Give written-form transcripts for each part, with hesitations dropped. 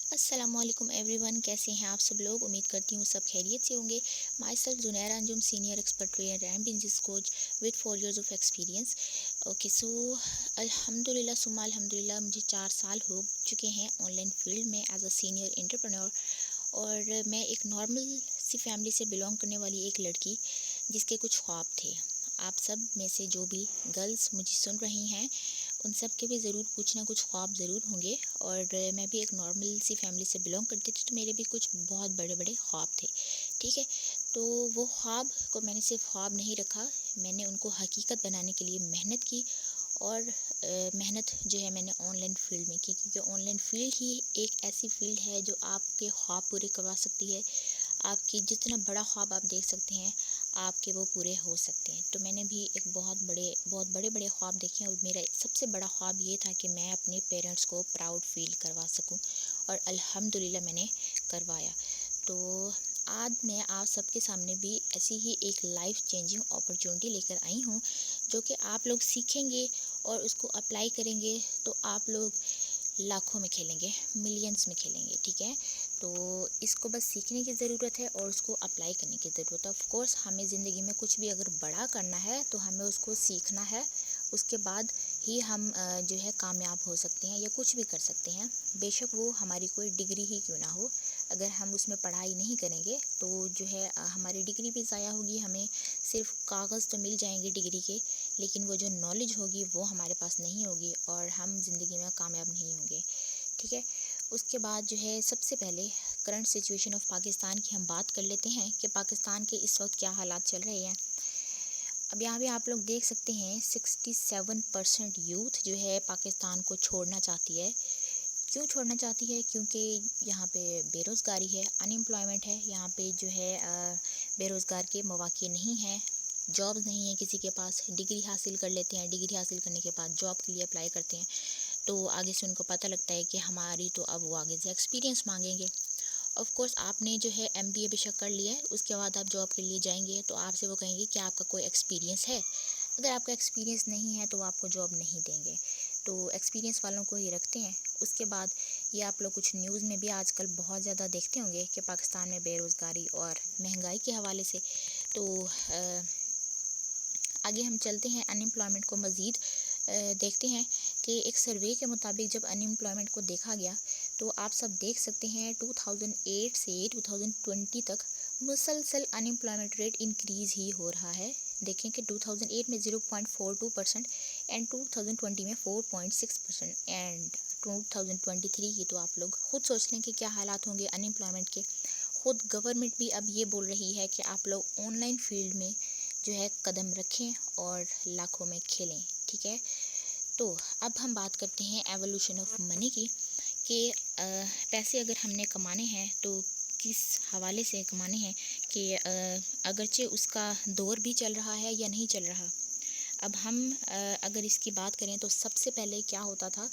अस्सलाम वालेकुम एवरीवन, कैसे हैं आप सब लोग। उम्मीद करती हूँ सब खैरियत से होंगे। Myself Junaira Anjum, senior expert trainer and business coach with 4 years of experience. Okay so अल्हम्दुलिल्लाह सुम्मा अल्हम्दुलिल्लाह, मुझे 4 साल हो चुके हैं ऑनलाइन फील्ड में एज अ सीनियर एंटरप्रेन्योर। और मैं एक नॉर्मल सी फैमिली से बिलोंग करने वाली एक लड़की जिसके कुछ ख्वाब थे। आप सब में से जो भी गर्ल्स मुझे सुन रही हैं, उन सब के भी ज़रूर कुछ ना कुछ ख्वाब ज़रूर होंगे। और मैं भी एक नॉर्मल सी फैमिली से बिलोंग करती थी, तो मेरे भी कुछ बहुत बड़े बड़े ख्वाब थे। ठीक है, तो वो ख्वाब को मैंने सिर्फ ख्वाब नहीं रखा, मैंने उनको हकीकत बनाने के लिए मेहनत की। और मेहनत जो है मैंने ऑनलाइन फील्ड में की, क्योंकि ऑनलाइन फील्ड ही एक ऐसी फील्ड है जो आपके ख्वाब पूरे करवा सकती है। आपकी जितना बड़ा ख्वाब आप देख सकते हैं, आपके वो पूरे हो सकते हैं। तो मैंने भी एक बहुत बड़े बड़े ख्वाब देखे हैं, और मेरा सबसे बड़ा ख्वाब ये था कि मैं अपने पेरेंट्स को प्राउड फील करवा सकूं, और अल्हम्दुलिल्लाह मैंने करवाया। तो आज मैं आप सबके सामने भी ऐसी ही एक लाइफ चेंजिंग अपॉर्चुनिटी लेकर आई हूँ, जो कि आप लोग सीखेंगे और उसको अप्लाई करेंगे तो आप लोग लाखों में खेलेंगे, मिलियंस में खेलेंगे। ठीक है, तो इसको बस सीखने की ज़रूरत है और उसको अप्लाई करने की ज़रूरत है। ऑफ कोर्स हमें ज़िंदगी में कुछ भी अगर बड़ा करना है तो हमें उसको सीखना है, उसके बाद ही हम जो है कामयाब हो सकते हैं या कुछ भी कर सकते हैं। बेशक वो हमारी कोई डिग्री ही क्यों ना हो, अगर हम उसमें पढ़ाई नहीं करेंगे तो जो है हमारी डिग्री भी ज़ाया होगी। हमें सिर्फ कागज़ तो मिल जाएंगे डिग्री के, लेकिन वो जो नॉलेज होगी वो हमारे पास नहीं होगी, और हम ज़िंदगी में कामयाब नहीं होंगे। ठीक है, उसके बाद जो है सबसे पहले करंट सिचुएशन ऑफ पाकिस्तान की हम बात कर लेते हैं कि पाकिस्तान के इस वक्त क्या हालात चल रहे हैं। अब यहाँ पे आप लोग देख सकते हैं 67% यूथ जो है पाकिस्तान को छोड़ना चाहती है। क्यों छोड़ना चाहती है? क्योंकि यहाँ पे बेरोज़गारी है, अनएम्प्लॉयमेंट है। यहाँ पे जो है बेरोज़गार के मौक़े नहीं हैं, जॉब्स नहीं है किसी के पास। डिग्री हासिल कर लेते हैं, डिग्री हासिल करने के बाद जॉब के लिए अप्लाई करते हैं, तो आगे से उनको पता लगता है कि हमारी तो अब वो आगे से एक्सपीरियंस मांगेंगे। ऑफ कोर्स आपने जो है एमबीए बेशक कर लिया है, उसके बाद आप जॉब के लिए जाएंगे तो आपसे वो कहेंगे कि आपका कोई एक्सपीरियंस है। अगर आपका एक्सपीरियंस नहीं है तो वो आपको जॉब नहीं देंगे, तो एक्सपीरियंस वालों को ही रखते हैं। उसके बाद ये आप लोग कुछ न्यूज़ में भी आजकल बहुत ज़्यादा देखते होंगे कि पाकिस्तान में बेरोज़गारी और महंगाई के हवाले से। तो आगे हम चलते हैं, अनएम्प्लॉयमेंट को मज़ीद देखते हैं कि एक सर्वे के मुताबिक जब अनएम्प्लॉयमेंट को देखा गया, तो आप सब देख सकते हैं 2008 से 2020 तक मुसलसल अनएम्प्लॉयमेंट रेट इंक्रीज़ ही हो रहा है। देखें कि 2008 में 0.42% एंड 2020 में 4.6% एंड 2023 की तो आप लोग खुद सोच लें कि क्या हालात होंगे अनएम्प्लॉयमेंट के। खुद गवर्नमेंट भी अब ये बोल रही है कि आप लोग ऑनलाइन फील्ड में जो है कदम रखें और लाखों में खेलें। ठीक है, तो अब हम बात करते हैं एवोल्यूशन ऑफ मनी की, कि पैसे अगर हमने कमाने हैं तो किस हवाले से कमाने हैं, कि अगरचे उसका दौर भी चल रहा है या नहीं चल रहा। अब हम अगर इसकी बात करें तो सबसे पहले क्या होता था,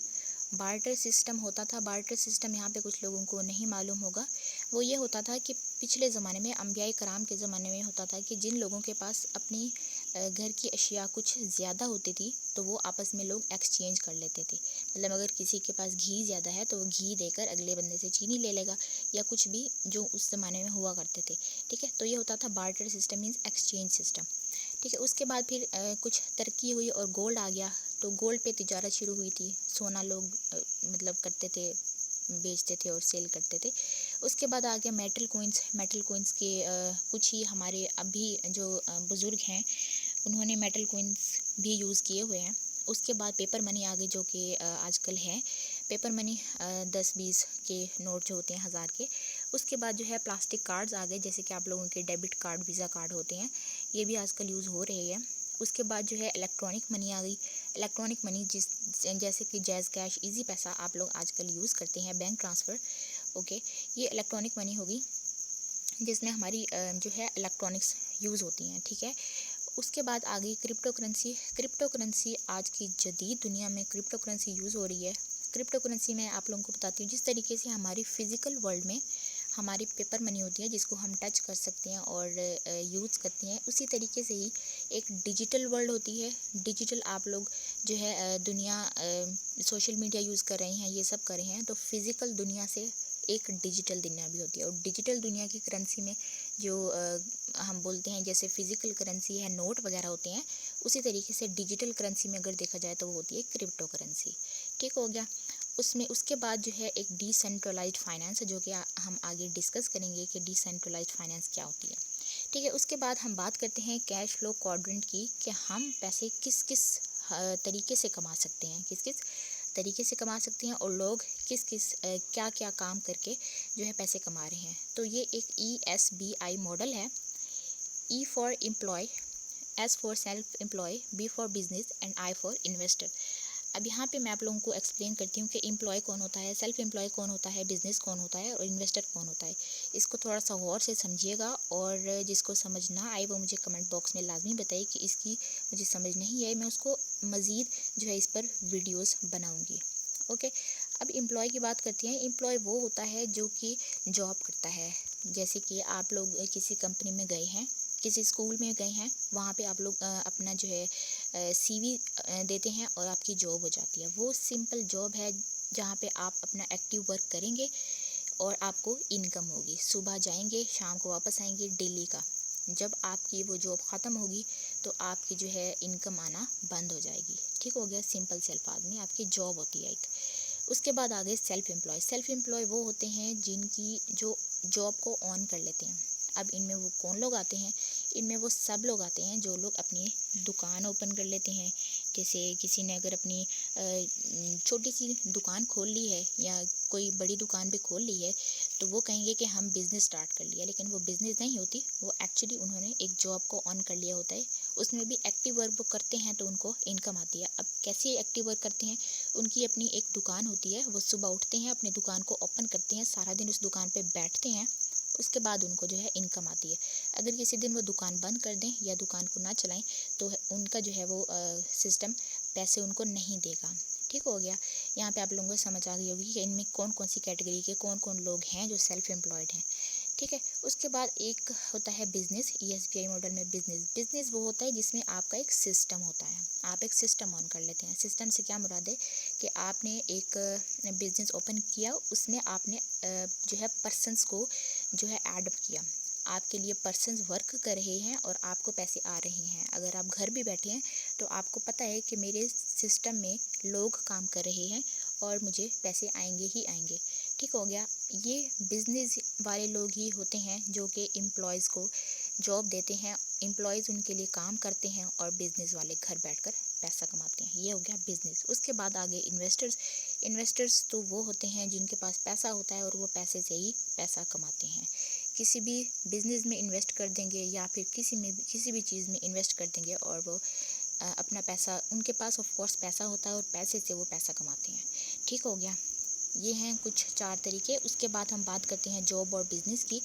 बार्टर सिस्टम होता था। बार्टर सिस्टम यहाँ पे कुछ लोगों को नहीं मालूम होगा। वो ये होता था कि पिछले ज़माने में, अम्बियाई कराम के ज़माने में होता था कि जिन लोगों के पास अपनी घर की अशिया कुछ ज़्यादा होती थी तो वो आपस में लोग एक्सचेंज कर लेते थे। मतलब अगर किसी के पास घी ज़्यादा है तो वो घी देकर अगले बंदे से चीनी ले लेगा, या कुछ भी जो उस ज़माने में हुआ करते थे। ठीक है, तो ये होता था barter system, means exchange system. ठीक है, उसके बाद फिर कुछ तरक्की हुई और गोल्ड आ गया, तो गोल्ड पे तिजारत शुरू हुई थी। सोना लोग मतलब करते थे, बेचते थे और सेल करते थे। उसके बाद आ गया मेटल कोइंस। मेटल कोइंस के कुछ ही हमारे अभी जो बुज़ुर्ग हैं उन्होंने मेटल कोइंस भी यूज़ किए हुए हैं। उसके बाद पेपर मनी आ गई, जो कि आजकल है पेपर मनी, 10-20 के नोट जो होते हैं 1000 के। उसके बाद जो है प्लास्टिक कार्ड्स आ गए, जैसे कि आप लोगों के डेबिट कार्ड, वीज़ा कार्ड होते हैं, ये भी आजकल यूज़ हो रहे हैं। उसके बाद जो है इलेक्ट्रॉनिक मनी आ गई। इलेक्ट्रॉनिक मनी जैसे कि जैज़ कैश, इजी पैसा आप लोग आजकल यूज़ करते हैं, बैंक ट्रांसफ़र। ओके, ये इलेक्ट्रॉनिक मनी होगी जिसमें हमारी जो है इलेक्ट्रॉनिक्स यूज़ होती हैं। ठीक है, उसके बाद आ गई क्रिप्टो करेंसी। क्रिप्टो करेंसी आज की जदीद दुनिया में क्रिप्टो करेंसी यूज़ हो रही है। क्रिप्टो करेंसी में आप लोगों को बताती हूँ, जिस तरीके से हमारी फ़िज़िकल वर्ल्ड में हमारी पेपर मनी होती है जिसको हम टच कर सकते हैं और यूज़ करते हैं, उसी तरीके से ही एक डिजिटल वर्ल्ड होती है। डिजिटल आप लोग जो है दुनिया सोशल मीडिया यूज़ कर रहे हैं, ये सब कर रहे हैं, तो फिज़िकल दुनिया से एक डिजिटल दुनिया भी होती है। और डिजिटल दुनिया की करेंसी में जो हम बोलते हैं जैसे फिजिकल करेंसी है, नोट वगैरह होते हैं, उसी तरीके से डिजिटल करेंसी में अगर देखा जाए तो वो होती है क्रिप्टो करेंसी। ठीक हो गया। उसमें उसके बाद जो है एक डिसेंट्रलाइज्ड फाइनेंस है, जो कि हम आगे डिस्कस करेंगे कि डिसेंट्रलाइज्ड फाइनेंस क्या होती है। ठीक है। उसके बाद हम बात करते हैं कैश फ्लो क्वाड्रेंट की, कि हम पैसे किस किस तरीके से कमा सकते हैं, किस किस तरीके से कमा सकते हैं, और लोग किस किस क्या क्या काम करके जो है पैसे कमा रहे हैं। तो ये एक ESBI मॉडल है। E for employ, S for self employ, B for business and I for investor. अब यहाँ पे मैं आप लोगों को एक्सप्लेन करती हूँ कि एम्प्लॉय कौन होता है, सेल्फ एम्प्लॉय कौन होता है, बिजनेस कौन होता है, और इन्वेस्टर कौन होता है। इसको थोड़ा सा गौर से समझिएगा, और जिसको समझ ना आए वो मुझे कमेंट बॉक्स में लाजमी बताइए कि इसकी मुझे समझ नहीं है, मैं उसको मज़ीद जो है इस पर वीडियोस बनाऊंगी। ओके। अब एम्प्लॉय की बात करते हैं। एम्प्लॉय वो होता है जो कि जॉब करता है। जैसे कि आप लोग किसी कंपनी में गए हैं, किसी स्कूल में गए हैं, वहाँ पे आप लोग अपना जो है CV देते हैं और आपकी जॉब हो जाती है। वो सिंपल जॉब है जहाँ पे आप अपना एक्टिव वर्क करेंगे और आपको इनकम होगी। सुबह जाएंगे, शाम को वापस आएंगे, डेली का। जब आपकी वो जॉब ख़त्म होगी तो आपकी जो है इनकम आना बंद हो जाएगी। ठीक हो गया। सिंपल से अल्फाज में आपकी जॉब होती है एक। उसके बाद आगे सेल्फ एम्प्लॉय। सेल्फ एम्प्लॉय वो होते हैं जिनकी जो जॉब को ऑन कर लेते हैं। अब इनमें वो कौन लोग आते हैं? इनमें वो सब लोग आते हैं जो लोग अपनी दुकान ओपन कर लेते हैं। जैसे किसी ने अगर अपनी छोटी सी दुकान खोल ली है या कोई बड़ी दुकान भी खोल ली है, तो वो कहेंगे कि हम बिज़नेस स्टार्ट कर लिया, लेकिन वो बिज़नेस नहीं होती, वो एक्चुअली उन्होंने एक जॉब को ऑन कर लिया होता है। उसमें भी एक्टिव वर्क वो करते हैं तो उनको इनकम आती है। अब कैसे एक्टिव वर्क करते हैं? उनकी अपनी एक दुकान होती है, वो सुबह उठते हैं, अपनी दुकान को ओपन करते हैं, सारा दिन उस दुकान पे बैठते हैं, उसके बाद उनको जो है इनकम आती है। अगर किसी दिन वो दुकान बंद कर दें या दुकान को ना चलाएं तो उनका जो है वो सिस्टम पैसे उनको नहीं देगा। ठीक हो गया। यहाँ पे आप लोगों को समझ आ गई होगी कि इनमें कौन कौन सी कैटेगरी के कौन कौन लोग हैं जो सेल्फ एम्प्लॉयड हैं। ठीक है। उसके बाद एक होता है बिजनेस। ESBI मॉडल में बिजनेस वो होता है जिसमें आपका एक सिस्टम होता है। आप एक सिस्टम ऑन कर लेते हैं। सिस्टम से क्या मुराद है कि आपने एक बिजनेस ओपन किया, उसमें आपने जो है पर्सनस को जो है ऐड किया। आपके लिए पर्सन्स वर्क कर रहे हैं और आपको पैसे आ रहे हैं। अगर आप घर भी बैठे हैं तो आपको पता है कि मेरे सिस्टम में लोग काम कर रहे हैं और मुझे पैसे आएंगे ही आएंगे। ठीक हो गया। ये बिज़नेस वाले लोग ही होते हैं जो कि एम्प्लॉयज़ को जॉब देते हैं। एम्प्लॉयज़ उनके लिए काम करते हैं और बिज़नेस वाले घर बैठकर पैसा कमाते हैं। ये हो गया बिज़नेस। उसके बाद आगे इन्वेस्टर्स। इन्वेस्टर्स तो वो होते हैं जिनके पास पैसा होता है और वो पैसे से ही पैसा कमाते हैं। किसी भी बिज़नेस में इन्वेस्ट कर देंगे या फिर किसी भी चीज़ में इन्वेस्ट कर देंगे और वो अपना पैसा, उनके पास ऑफ कोर्स पैसा होता है और पैसे से वो पैसा कमाते हैं। ठीक हो गया। ये हैं कुछ 4 तरीके। उसके बाद हम बात करते हैं जॉब और बिज़नेस की,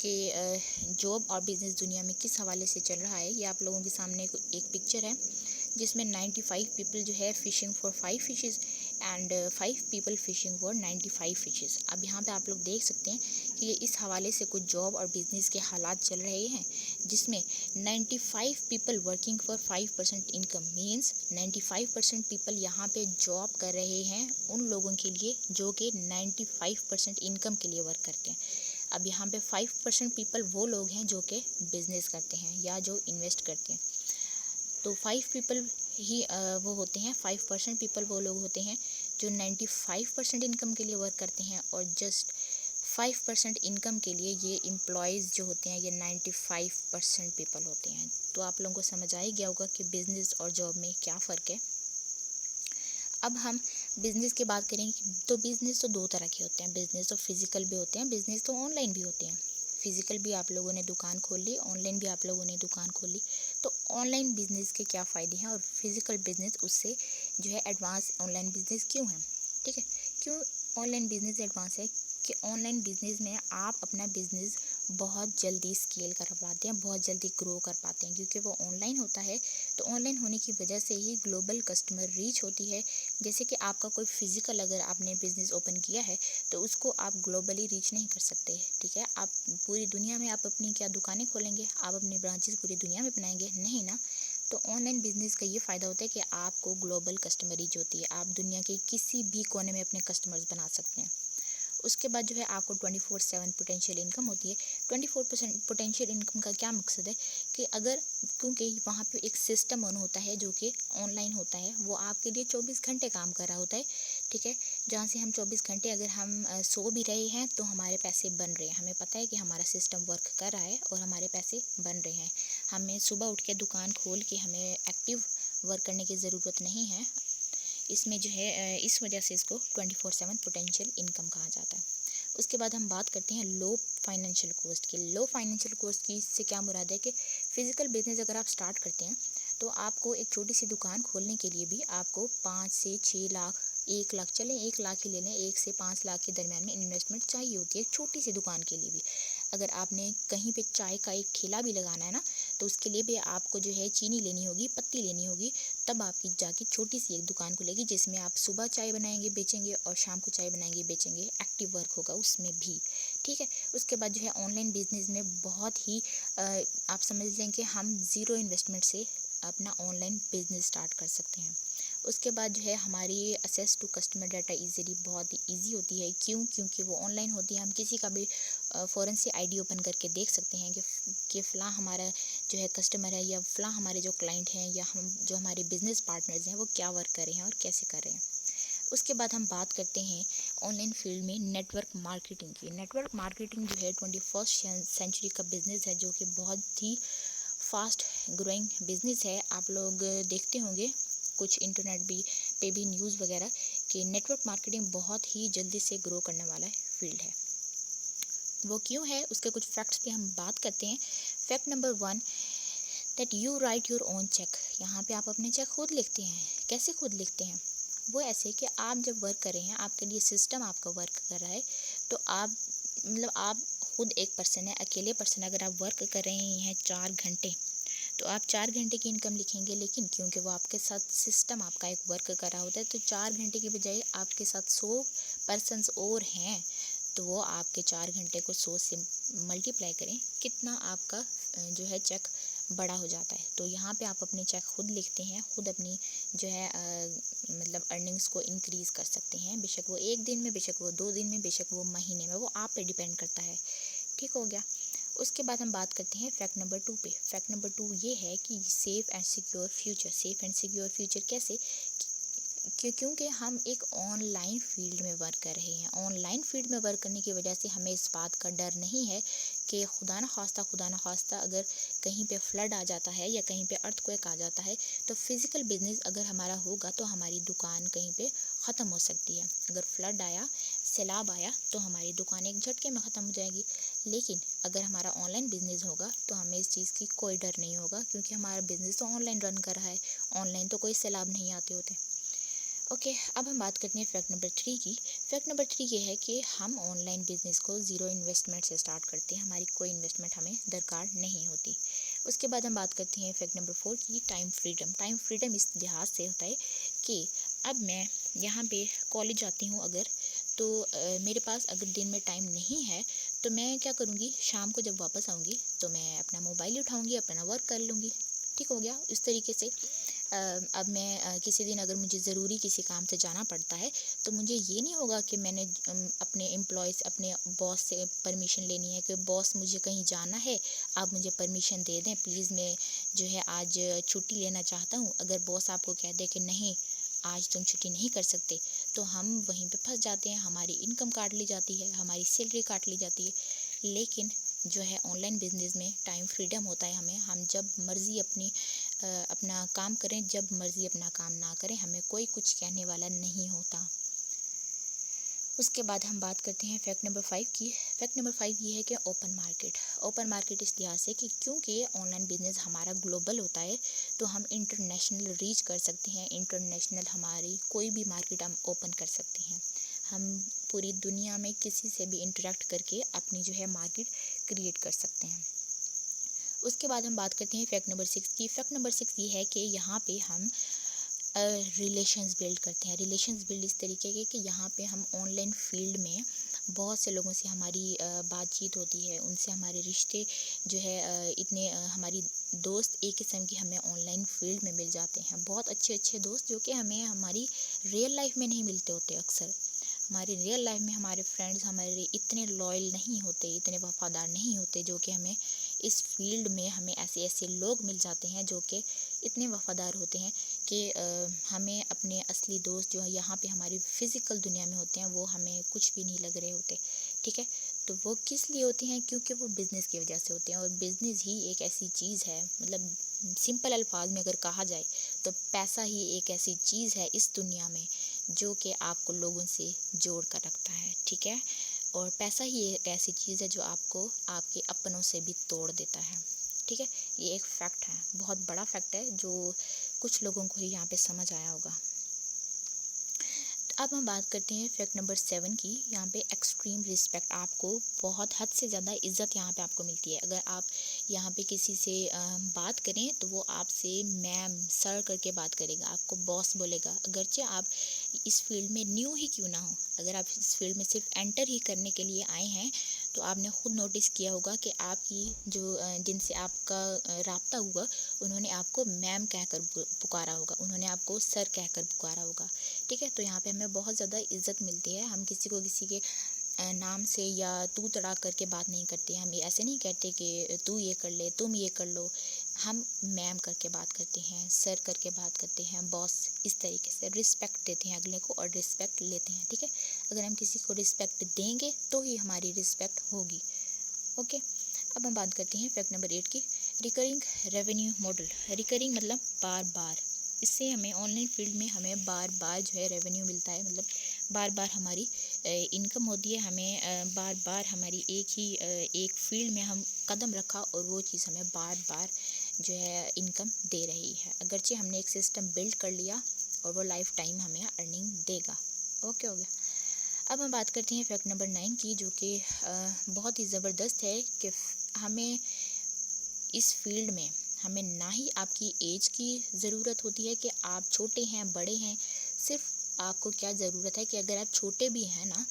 कि जॉब और बिज़नेस दुनिया में किस हवाले से चल रहा है। ये आप लोगों के सामने एक पिक्चर है जिसमें 95 पीपल जो है phishing for 5 fishes and 5 people phishing for 95 fishes. अब यहाँ पे आप लोग देख सकते हैं कि ये इस हवाले से कुछ जॉब और बिज़नेस के हालात चल रहे हैं, जिसमें 95 people working for 5% income means 95% people यहाँ पे जॉब कर रहे हैं उन लोगों के लिए जो कि 95% इनकम के लिए वर्क करते हैं। अब यहाँ पे 5% पीपल वो लोग हैं जो कि बिज़नेस करते हैं या जो इन्वेस्ट करते हैं। तो 5 पीपल ही वो होते हैं, 5% पीपल वो लोग होते हैं जो 95% इनकम के लिए वर्क करते हैं, और जस्ट 5% इनकम के लिए ये एम्प्लॉयज़ जो होते हैं ये 95% पीपल होते हैं। तो आप लोगों को समझ आ ही गया होगा कि बिज़नेस और जॉब में क्या फ़र्क है। अब हम बिज़नेस की बात करें तो बिज़नेस तो 2 तरह के होते हैं। बिज़नेस तो फिज़िकल भी होते हैं, बिज़नेस तो ऑनलाइन भी होते हैं। फिज़िकल भी आप लोगों ने दुकान खोल ली, ऑनलाइन भी आप लोगों ने दुकान खोल ली। तो ऑनलाइन बिज़नेस के क्या फ़ायदे हैं और फिज़िकल बिज़नेस उससे जो है एडवांस ऑनलाइन बिज़नेस क्यों है? ठीक है। क्यों ऑनलाइन बिज़नेस एडवांस है? कि ऑनलाइन बिज़नेस में आप अपना बिज़नेस बहुत जल्दी स्केल कर पाते हैं, बहुत जल्दी ग्रो कर पाते हैं, क्योंकि वो ऑनलाइन होता है। तो ऑनलाइन होने की वजह से ही ग्लोबल कस्टमर रीच होती है। जैसे कि आपका कोई फिज़िकल अगर आपने बिज़नेस ओपन किया है तो उसको आप ग्लोबली रीच नहीं कर सकते। ठीक है। आप पूरी दुनिया में आप अपनी क्या दुकानें खोलेंगे, आप अपनी ब्रांचेस पूरी दुनिया में बनाएंगे नहीं ना। तो ऑनलाइन बिज़नेस का ये फ़ायदा होता है कि आपको ग्लोबल कस्टमर रीच होती है। आप दुनिया के किसी भी कोने में अपने कस्टमर्स बना सकते हैं। اس کے بعد جو ہے آپ کو 24/7 پوٹینشیل انکم ہوتی ہے. 24% پوٹینشیل انکم کا کیا مقصد ہے کہ اگر کیونکہ وہاں پہ ایک سسٹم آن ہوتا ہے جو کہ آن لائن ہوتا ہے، وہ آپ کے لیے 24 گھنٹے کام کر رہا ہوتا ہے، ٹھیک ہے. جہاں سے ہم 24 گھنٹے اگر ہم سو بھی رہے ہیں تو ہمارے پیسے بن رہے ہیں، ہمیں پتہ ہے کہ ہمارا سسٹم ورک کر رہا ہے اور ہمارے پیسے بن رہے ہیں. ہمیں صبح اٹھ کے دکان کھول کے ہمیں ایکٹیو ورک کرنے کی ضرورت نہیں ہے. اس میں جو ہے اس وجہ سے اس کو 24/7 پوٹینشیل انکم کہا جاتا ہے. اس کے بعد ہم بات کرتے ہیں لو فائنینشیل کوسٹ کی. لو فائنینشیل کوسٹ کی سے کیا مراد ہے کہ فزیکل بزنس اگر آپ سٹارٹ کرتے ہیں تو آپ کو ایک چھوٹی سی دکان کھولنے کے لیے بھی آپ کو 5 سے 6 لاکھ، 1 لاکھ، چلیں 1 لاکھ ہی لے لیں، 1 سے 5 لاکھ کے درمیان میں انویسٹمنٹ چاہیے ہوتی ہے ایک چھوٹی سی دکان کے لیے بھی. اگر آپ نے کہیں پہ چائے کا ایک ٹھیلا بھی لگانا ہے نا، تو اس کے لیے بھی آپ کو جو ہے چینی لینی ہوگی، پتی لینی ہوگی، تب آپ کی جا کے چھوٹی سی ایک دکان کھلے گی جس میں آپ صبح چائے بنائیں گے بیچیں گے اور شام کو چائے بنائیں گے بیچیں گے. ایکٹیو ورک ہوگا اس میں بھی، ٹھیک ہے. اس کے بعد جو ہے آن لائن بزنس میں بہت ہی آپ سمجھ لیں کہ ہم زیرو انویسٹمنٹ سے اپنا آن لائن بزنس سٹارٹ کر سکتے ہیں. اس کے بعد جو ہے ہماری access to customer data easily بہت ایزی ہوتی ہے. کیونکہ وہ آن لائن ہوتی ہے. ہم کسی کا بھی فوراً سے آئی ڈی اوپن کر کے دیکھ سکتے ہیں کہ فلاں ہمارا جو ہے کسٹمر ہے یا فلاں ہمارے جو کلائنٹ ہیں یا جو ہمارے بزنس پارٹنرز ہیں وہ کیا ورک کر رہے ہیں اور کیسے کر رہے ہیں. اس کے بعد ہم بات کرتے ہیں آن لائن فیلڈ میں نیٹ ورک مارکیٹنگ کی. نیٹ ورک مارکیٹنگ جو ہے 21 سینچری کا بزنس ہے جو کہ بہت ہی فاسٹ گروئنگ بزنس ہے. آپ لوگ دیکھتے ہوں گے کچھ انٹرنیٹ پہ بھی نیوز وغیرہ کہ نیٹ ورک مارکیٹنگ بہت ہی جلدی سے گرو کرنے والا فیلڈ ہے. وہ کیوں ہے اس کے کچھ فیکٹس پہ ہم بات کرتے ہیں. Fact number 1 that you write your own check. یہاں پہ آپ اپنے چیک خود لکھتے ہیں. کیسے خود لکھتے ہیں؟ وہ ایسے کہ آپ جب ورک کر رہے ہیں، آپ کے لیے سسٹم آپ کا ورک کر رہا ہے، تو آپ خود ایک پرسن ہے، اکیلے پرسن. اگر آپ ورک کر رہے ہیں 4 گھنٹے تو آپ 4 گھنٹے کی انکم لکھیں گے، لیکن کیونکہ وہ آپ کے ساتھ سسٹم آپ کا ایک ورک کر رہا ہوتا ہے تو 4 گھنٹے کے بجائے آپ کے ساتھ 100 پرسنس اور ہیں تو وہ آپ کے 4 گھنٹے کو 100 سے ملٹیپلائی کریں، کتنا آپ کا جو ہے چیک بڑا ہو جاتا ہے. تو یہاں پہ آپ اپنے چیک خود لکھتے ہیں، خود اپنی جو ہے مطلب ارننگس کو انکریز کر سکتے ہیں. بے شک وہ 1 دن میں، بے شک وہ 2 دن میں، بے شک وہ مہینے میں، وہ آپ پہ ڈیپینڈ کرتا ہے. ٹھیک ہو گیا. اس کے بعد ہم بات کرتے ہیں فیکٹ نمبر 2 پہ. فیکٹ نمبر 2 یہ ہے کہ safe and secure future. Safe and secure future کیسے؟ کیونکہ ہم ایک آن لائن فیلڈ میں ورک کر رہے ہیں. آن لائن فیلڈ میں ورک کرنے کی وجہ سے ہمیں اس بات کا ڈر نہیں ہے کہ خدا نخواستہ اگر کہیں پہ فلڈ آ جاتا ہے یا کہیں پہ ارتھ کوئک آ جاتا ہے تو فزیکل بزنس اگر ہمارا ہوگا تو ہماری دکان کہیں پہ ختم ہو سکتی ہے. اگر فلڈ آیا، سیلاب آیا تو ہماری دکان ایک جھٹکے میں ختم ہو جائے گی. لیکن اگر ہمارا آن لائن بزنس ہوگا تو ہمیں اس چیز کی کوئی ڈر نہیں ہوگا کیونکہ ہمارا بزنس تو آن لائن رن کر رہا ہے. آن لائن تو کوئی سیلاب نہیں آتے ہوتے. اوکے، اب ہم بات کرتے ہیں فیکٹ نمبر 3 کی. فیکٹ نمبر 3 یہ ہے کہ ہم آن لائن بزنس کو زیرو انویسٹمنٹ سے سٹارٹ کرتے ہیں. ہماری کوئی انویسٹمنٹ ہمیں درکار نہیں ہوتی. اس کے بعد ہم بات کرتے ہیں فیکٹ نمبر 4 کی ٹائم فریڈم. ٹائم فریڈم اس لحاظ سے ہوتا ہے کہ اب میں یہاں پہ کالج جاتی ہوں اگر تو میرے پاس اگر دن میں ٹائم نہیں ہے تو میں کیا کروں گی، شام کو جب واپس آؤں گی تو میں اپنا موبائل اٹھاؤں گی، اپنا ورک کر لوں گی. ٹھیک ہو گیا. اس طریقے سے اب میں کسی دن اگر مجھے ضروری کسی کام سے جانا پڑتا ہے تو مجھے یہ نہیں ہوگا کہ میں نے اپنے امپلائز، اپنے باس سے پرمیشن لینی ہے کہ باس مجھے کہیں جانا ہے، آپ مجھے پرمیشن دے دیں پلیز، میں جو ہے آج چھٹی لینا چاہتا ہوں. اگر باس آپ کو کہہ دے کہ نہیں آج تم چھٹی نہیں کر سکتے تو ہم وہیں پہ پھنس جاتے ہیں. ہماری انکم کاٹ لی جاتی ہے، ہماری سیلری کاٹ لی جاتی ہے. لیکن جو ہے آن لائن بزنس میں ٹائم فریڈم ہوتا ہے. ہم جب مرضی اپنا کام کریں، جب مرضی اپنا کام نہ کریں، ہمیں کوئی کچھ کہنے والا نہیں ہوتا. اس کے بعد ہم بات کرتے ہیں فیکٹ نمبر 5 کی. فیکٹ نمبر 5 یہ ہے کہ اوپن مارکیٹ. اوپن مارکیٹ اس لحاظ سے کہ کیونکہ آن لائن بزنس ہمارا گلوبل ہوتا ہے تو ہم انٹرنیشنل ریچ کر سکتے ہیں. انٹرنیشنل ہماری کوئی بھی مارکیٹ ہم اوپن کر سکتے ہیں. ہم پوری دنیا میں کسی سے بھی انٹریکٹ کر کے اپنی جو ہے مارکیٹ کریٹ کر سکتے ہیں. اس کے بعد ہم بات کرتے ہیں فیکٹ نمبر 6 کی. فیکٹ نمبر 6 یہ ہے کہ یہاں پہ ہم ریلیشنز بلڈ کرتے ہیں. ریلیشنز بلڈ اس طریقے کے کہ یہاں پہ ہم آن لائن فیلڈ میں بہت سے لوگوں سے ہماری بات چیت ہوتی ہے، ان سے ہمارے رشتے جو ہے اتنے ہماری دوست ایک قسم کی ہمیں آن لائن فیلڈ میں مل جاتے ہیں. بہت اچھے دوست جو کہ ہمیں ہماری ریئل لائف میں نہیں ملتے ہوتے اکثر. हमारे रियल लाइफ में हमारे फ्रेंड्स हमारे इतने लॉयल नहीं होते, इतने वफ़ादार नहीं होते, जो कि हमें इस फील्ड में हमें ऐसे ऐसे लोग मिल जाते हैं जो कि इतने वफ़ादार होते हैं कि हमें अपने असली दोस्त जो यहाँ पे हमारी फ़िज़िकल दुनिया में होते हैं वो हमें कुछ भी नहीं लग रहे होते, ठीक है। तो वो किस लिए होती हैं? क्योंकि वो बिज़नेस की वजह से होते हैं, और बिज़नेस ही एक ऐसी चीज़ है, मतलब सिंपल अल्फाज में अगर कहा जाए तो पैसा ही एक ऐसी चीज़ है इस दुनिया में जो कि आपको लोगों से जोड़ कर रखता है, ठीक है। और पैसा ही एक ऐसी चीज़ है जो आपको आपके अपनों से भी तोड़ देता है, ठीक है। ये एक फैक्ट है, बहुत बड़ा फैक्ट है जो कुछ लोगों को ही यहाँ पे समझ आया होगा। अब हम बात करते हैं फैक्ट नंबर 7 की। यहाँ पे एक्सट्रीम रिस्पेक्ट, आपको बहुत हद से ज़्यादा इज़्ज़त यहाँ पे आपको मिलती है। अगर आप यहाँ पे किसी से बात करें तो वो आपसे मैम सर करके बात करेगा, आपको बॉस बोलेगा, अगरचे आप इस फील्ड में न्यू ही क्यों ना हो। अगर आप इस फील्ड में सिर्फ एंटर ही करने के लिए आए हैं तो आपने खुद नोटिस किया होगा कि आपकी जो जिनसे आपका राब्ता हुआ उन्होंने आपको मैम कहकर पुकारा होगा, उन्होंने आपको सर कहकर पुकारा होगा, ठीक है। तो यहाँ पे हमें बहुत ज़्यादा इज़्ज़त मिलती है। हम किसी को किसी के नाम से या तू तड़ा करके बात नहीं करते। हम ऐसे नहीं कहते कि तू ये कर ले, तुम ये कर लो। हम मैम करके बात करते हैं, सर करके बात करते हैं, बॉस, इस तरीके से रिस्पेक्ट देते हैं अगले को और रिस्पेक्ट लेते हैं, ठीक है। अगर हम किसी को रिस्पेक्ट देंगे तो ही हमारी रिस्पेक्ट होगी, ओके। अब हम बात करते हैं फैक्ट नंबर 8 की, रिकरिंग रेवेन्यू मॉडल। रिकरिंग मतलब बार बार, इससे हमें ऑनलाइन फील्ड में हमें बार बार जो है रेवेन्यू मिलता है, मतलब बार बार हमारी इनकम होती है। हमें बार बार हमारी एक फील्ड में हम कदम रखा और वो चीज़ हमें बार बार जो है इनकम दे रही है, अगरचे हमने एक सिस्टम बिल्ड कर लिया और वो लाइफ टाइम हमें अर्निंग देगा, ओके हो गया। अब हम बात करते हैं फैक्ट नंबर 9 की, जो कि बहुत ही ज़बरदस्त है कि हमें इस फील्ड में हमें ना ही आपकी एज की ज़रूरत होती है कि आप छोटे हैं बड़े हैं। सिर्फ आपको क्या ज़रूरत है कि अगर आप छोटे भी हैं ना,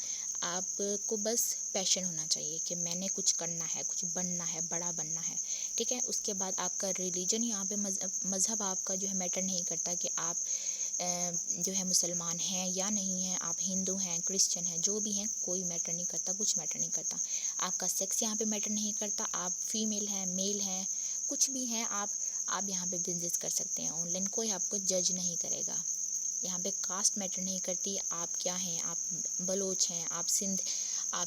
आपको बस पैशन होना चाहिए कि मैंने कुछ करना है, कुछ बनना है, बड़ा बनना है, ठीक है। उसके बाद आपका रिलीजन, यहाँ पे मज़हब आपका जो है मैटर नहीं करता कि आप जो है मुसलमान हैं या नहीं हैं, आप हिंदू हैं, क्रिश्चियन हैं, जो भी हैं, कोई मैटर नहीं करता, कुछ मैटर नहीं करता। आपका सेक्स यहाँ पे मैटर नहीं करता, आप फीमेल हैं, मेल हैं, कुछ भी हैं, आप यहाँ पे बिजनेस कर सकते हैं ऑनलाइन, कोई आपको जज नहीं करेगा। यहाँ पे कास्ट मैटर नहीं करती, आप क्या हैं, आप बलोच हैं, आप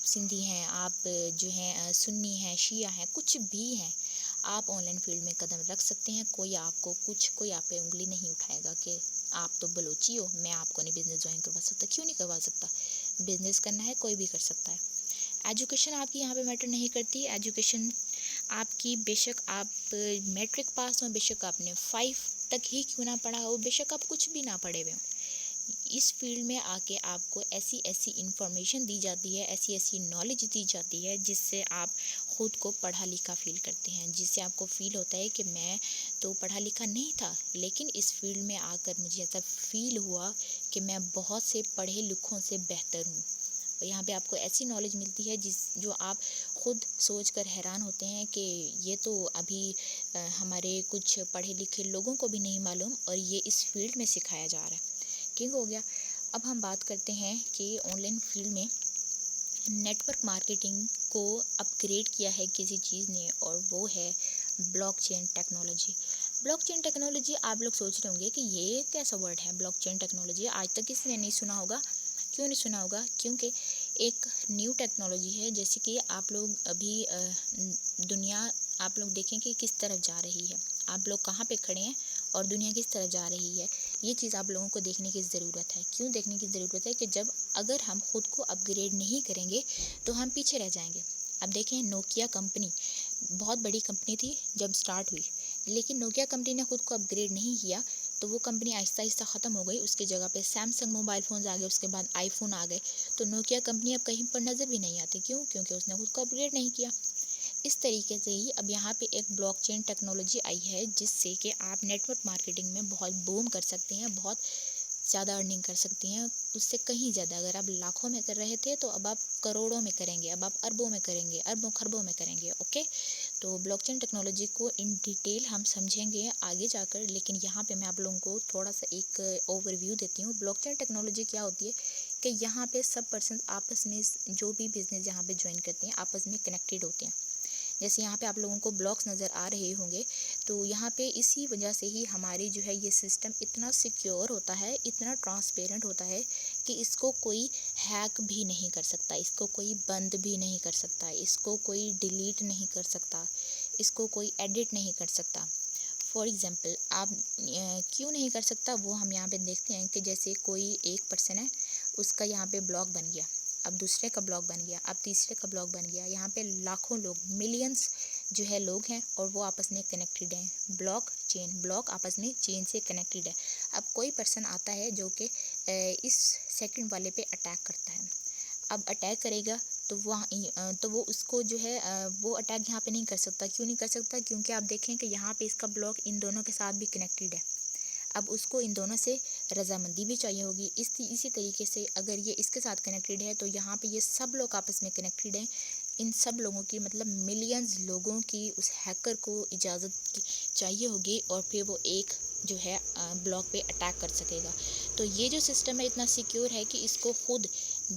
सिंधी हैं, आप जो हैं सुन्नी हैं, शिया हैं, कुछ भी हैं, आप ऑनलाइन फील्ड में कदम रख सकते हैं। कोई आप पे उंगली नहीं उठाएगा कि आप तो बलोची हो, मैं आपको नहीं बिज़नेस ज्वाइन करवा सकता। क्यों नहीं करवा सकता? बिज़नेस करना है, कोई भी कर सकता है। एजुकेशन आपकी यहाँ पे मैटर नहीं करती। एजुकेशन आपकी, बेशक आप मैट्रिक पास हो, बेशक आपने 5 तक ही क्यों ना पढ़ा हो, बेशक आप कुछ भी ना पढ़े हुए हो, इस फील्ड में आके आपको ऐसी ऐसी इन्फॉर्मेशन दी जाती है, ऐसी ऐसी नॉलेज दी जाती है जिससे आप ख़ुद को पढ़ा लिखा फ़ील करते हैं, जिससे आपको फ़ील होता है कि मैं तो पढ़ा लिखा नहीं था, लेकिन इस फील्ड में आकर मुझे ऐसा फ़ील हुआ कि मैं बहुत से पढ़े लिखों से बेहतर हूँ। यहाँ पे आपको ऐसी नॉलेज मिलती है जो आप खुद सोचकर हैरान होते हैं कि ये तो अभी हमारे कुछ पढ़े लिखे लोगों को भी नहीं मालूम और ये इस फील्ड में सिखाया जा रहा है, ठीक हो गया। अब हम बात करते हैं कि ऑनलाइन फील्ड में नेटवर्क मार्केटिंग को अपग्रेड किया है किसी चीज़ ने, और वो है ब्लॉकचेन टेक्नोलॉजी। ब्लॉकचेन टेक्नोलॉजी, आप लोग सोच रहे होंगे कि ये कैसा वर्ड है ब्लॉकचेन टेक्नोलॉजी, आज तक किसी ने नहीं सुना होगा। क्यों नहीं सुना होगा? क्योंकि एक न्यू टेक्नोलॉजी है। जैसे कि आप लोग अभी दुनिया आप लोग देखें कि किस तरफ जा रही है, आप लोग कहाँ पे खड़े हैं और दुनिया किस तरफ जा रही है, ये चीज़ आप लोगों को देखने की ज़रूरत है। क्यों देखने की ज़रूरत है? कि अगर हम ख़ुद को अपग्रेड नहीं करेंगे तो हम पीछे रह जाएंगे। अब देखें, नोकिया कंपनी बहुत बड़ी कंपनी थी जब स्टार्ट हुई, लेकिन नोकिया कंपनी ने ख़ुद को अपग्रेड नहीं किया तो वो कंपनी आहिस्ता आहिस्ता ख़त्म हो गई। उसकी जगह पे सैमसंग मोबाइल फ़ोन्स आ गए, उसके बाद आईफोन आ गए, तो नोकिया कंपनी अब कहीं पर नज़र भी नहीं आती। क्यों? क्योंकि उसने ख़ुद को अपग्रेड नहीं किया। इस तरीके से ही अब यहाँ पे एक ब्लॉकचेन टेक्नोलॉजी आई है जिससे कि आप नेटवर्क मार्केटिंग में बहुत बूम कर सकते हैं, बहुत ज़्यादा अर्निंग कर सकती हैं, उससे कहीं ज़्यादा। अगर आप लाखों में कर रहे थे तो अब आप करोड़ों में करेंगे, अब आप अरबों में करेंगे, अरबों खरबों में करेंगे, ओके। तो ब्लॉकचेन टेक्नोलॉजी को इन डिटेल हम समझेंगे आगे जाकर, लेकिन यहाँ पे मैं आप लोगों को थोड़ा सा एक ओवरव्यू देती हूँ। ब्लॉकचेन टेक्नोलॉजी क्या होती है کہ یہاں پہ سب پرسن آپس میں جو بھی بزنس یہاں پہ جوائن کرتے ہیں آپس میں کنیکٹیڈ ہوتے ہیں. جیسے یہاں پہ آپ لوگوں کو بلاکس نظر آ رہے ہوں گے، تو یہاں پہ اسی وجہ سے ہی ہماری جو ہے یہ سسٹم اتنا سیکیور ہوتا ہے، اتنا ٹرانسپیرنٹ ہوتا ہے کہ اس کو کوئی ہیک بھی نہیں کر سکتا، اس کو کوئی بند بھی نہیں کر سکتا، اس کو کوئی ڈیلیٹ نہیں کر سکتا، اس کو کوئی ایڈٹ نہیں کر سکتا. فار ایگزامپل آپ کیوں نہیں کر سکتا وہ ہم یہاں پہ دیکھتے ہیں کہ جیسے کوئی ایک پرسن ہے، اس کا یہاں پہ بلاک بن گیا، اب دوسرے کا بلاک بن گیا، اب تیسرے کا بلاک بن گیا. یہاں پہ لاکھوں لوگ، ملینز جو ہے لوگ ہیں اور وہ آپس میں کنیکٹیڈ ہیں. بلاک آپس میں چین سے کنیکٹیڈ ہے. اب کوئی پرسن آتا ہے جو کہ اس سیکنڈ والے پہ اٹیک کرتا ہے. اب اٹیک کرے گا تو وہ اس کو جو ہے وہ اٹیک یہاں پہ نہیں کر سکتا. کیوں نہیں کر سکتا؟ کیونکہ آپ دیکھیں کہ یہاں پہ اس کا بلاک ان دونوں کے ساتھ بھی کنیکٹیڈ ہے. اب اس کو ان دونوں سے رضامندی بھی چاہیے ہوگی. اسی طریقے سے اگر یہ اس کے ساتھ کنیکٹیڈ ہے تو یہاں پہ یہ سب لوگ آپس میں کنیکٹیڈ ہیں. ان سب لوگوں کی مطلب ملینز لوگوں کی اس ہیکر کو اجازت چاہیے ہوگی اور پھر وہ ایک جو ہے بلاک پہ اٹیک کر سکے گا. تو یہ جو سسٹم ہے اتنا سیکیور ہے کہ اس کو خود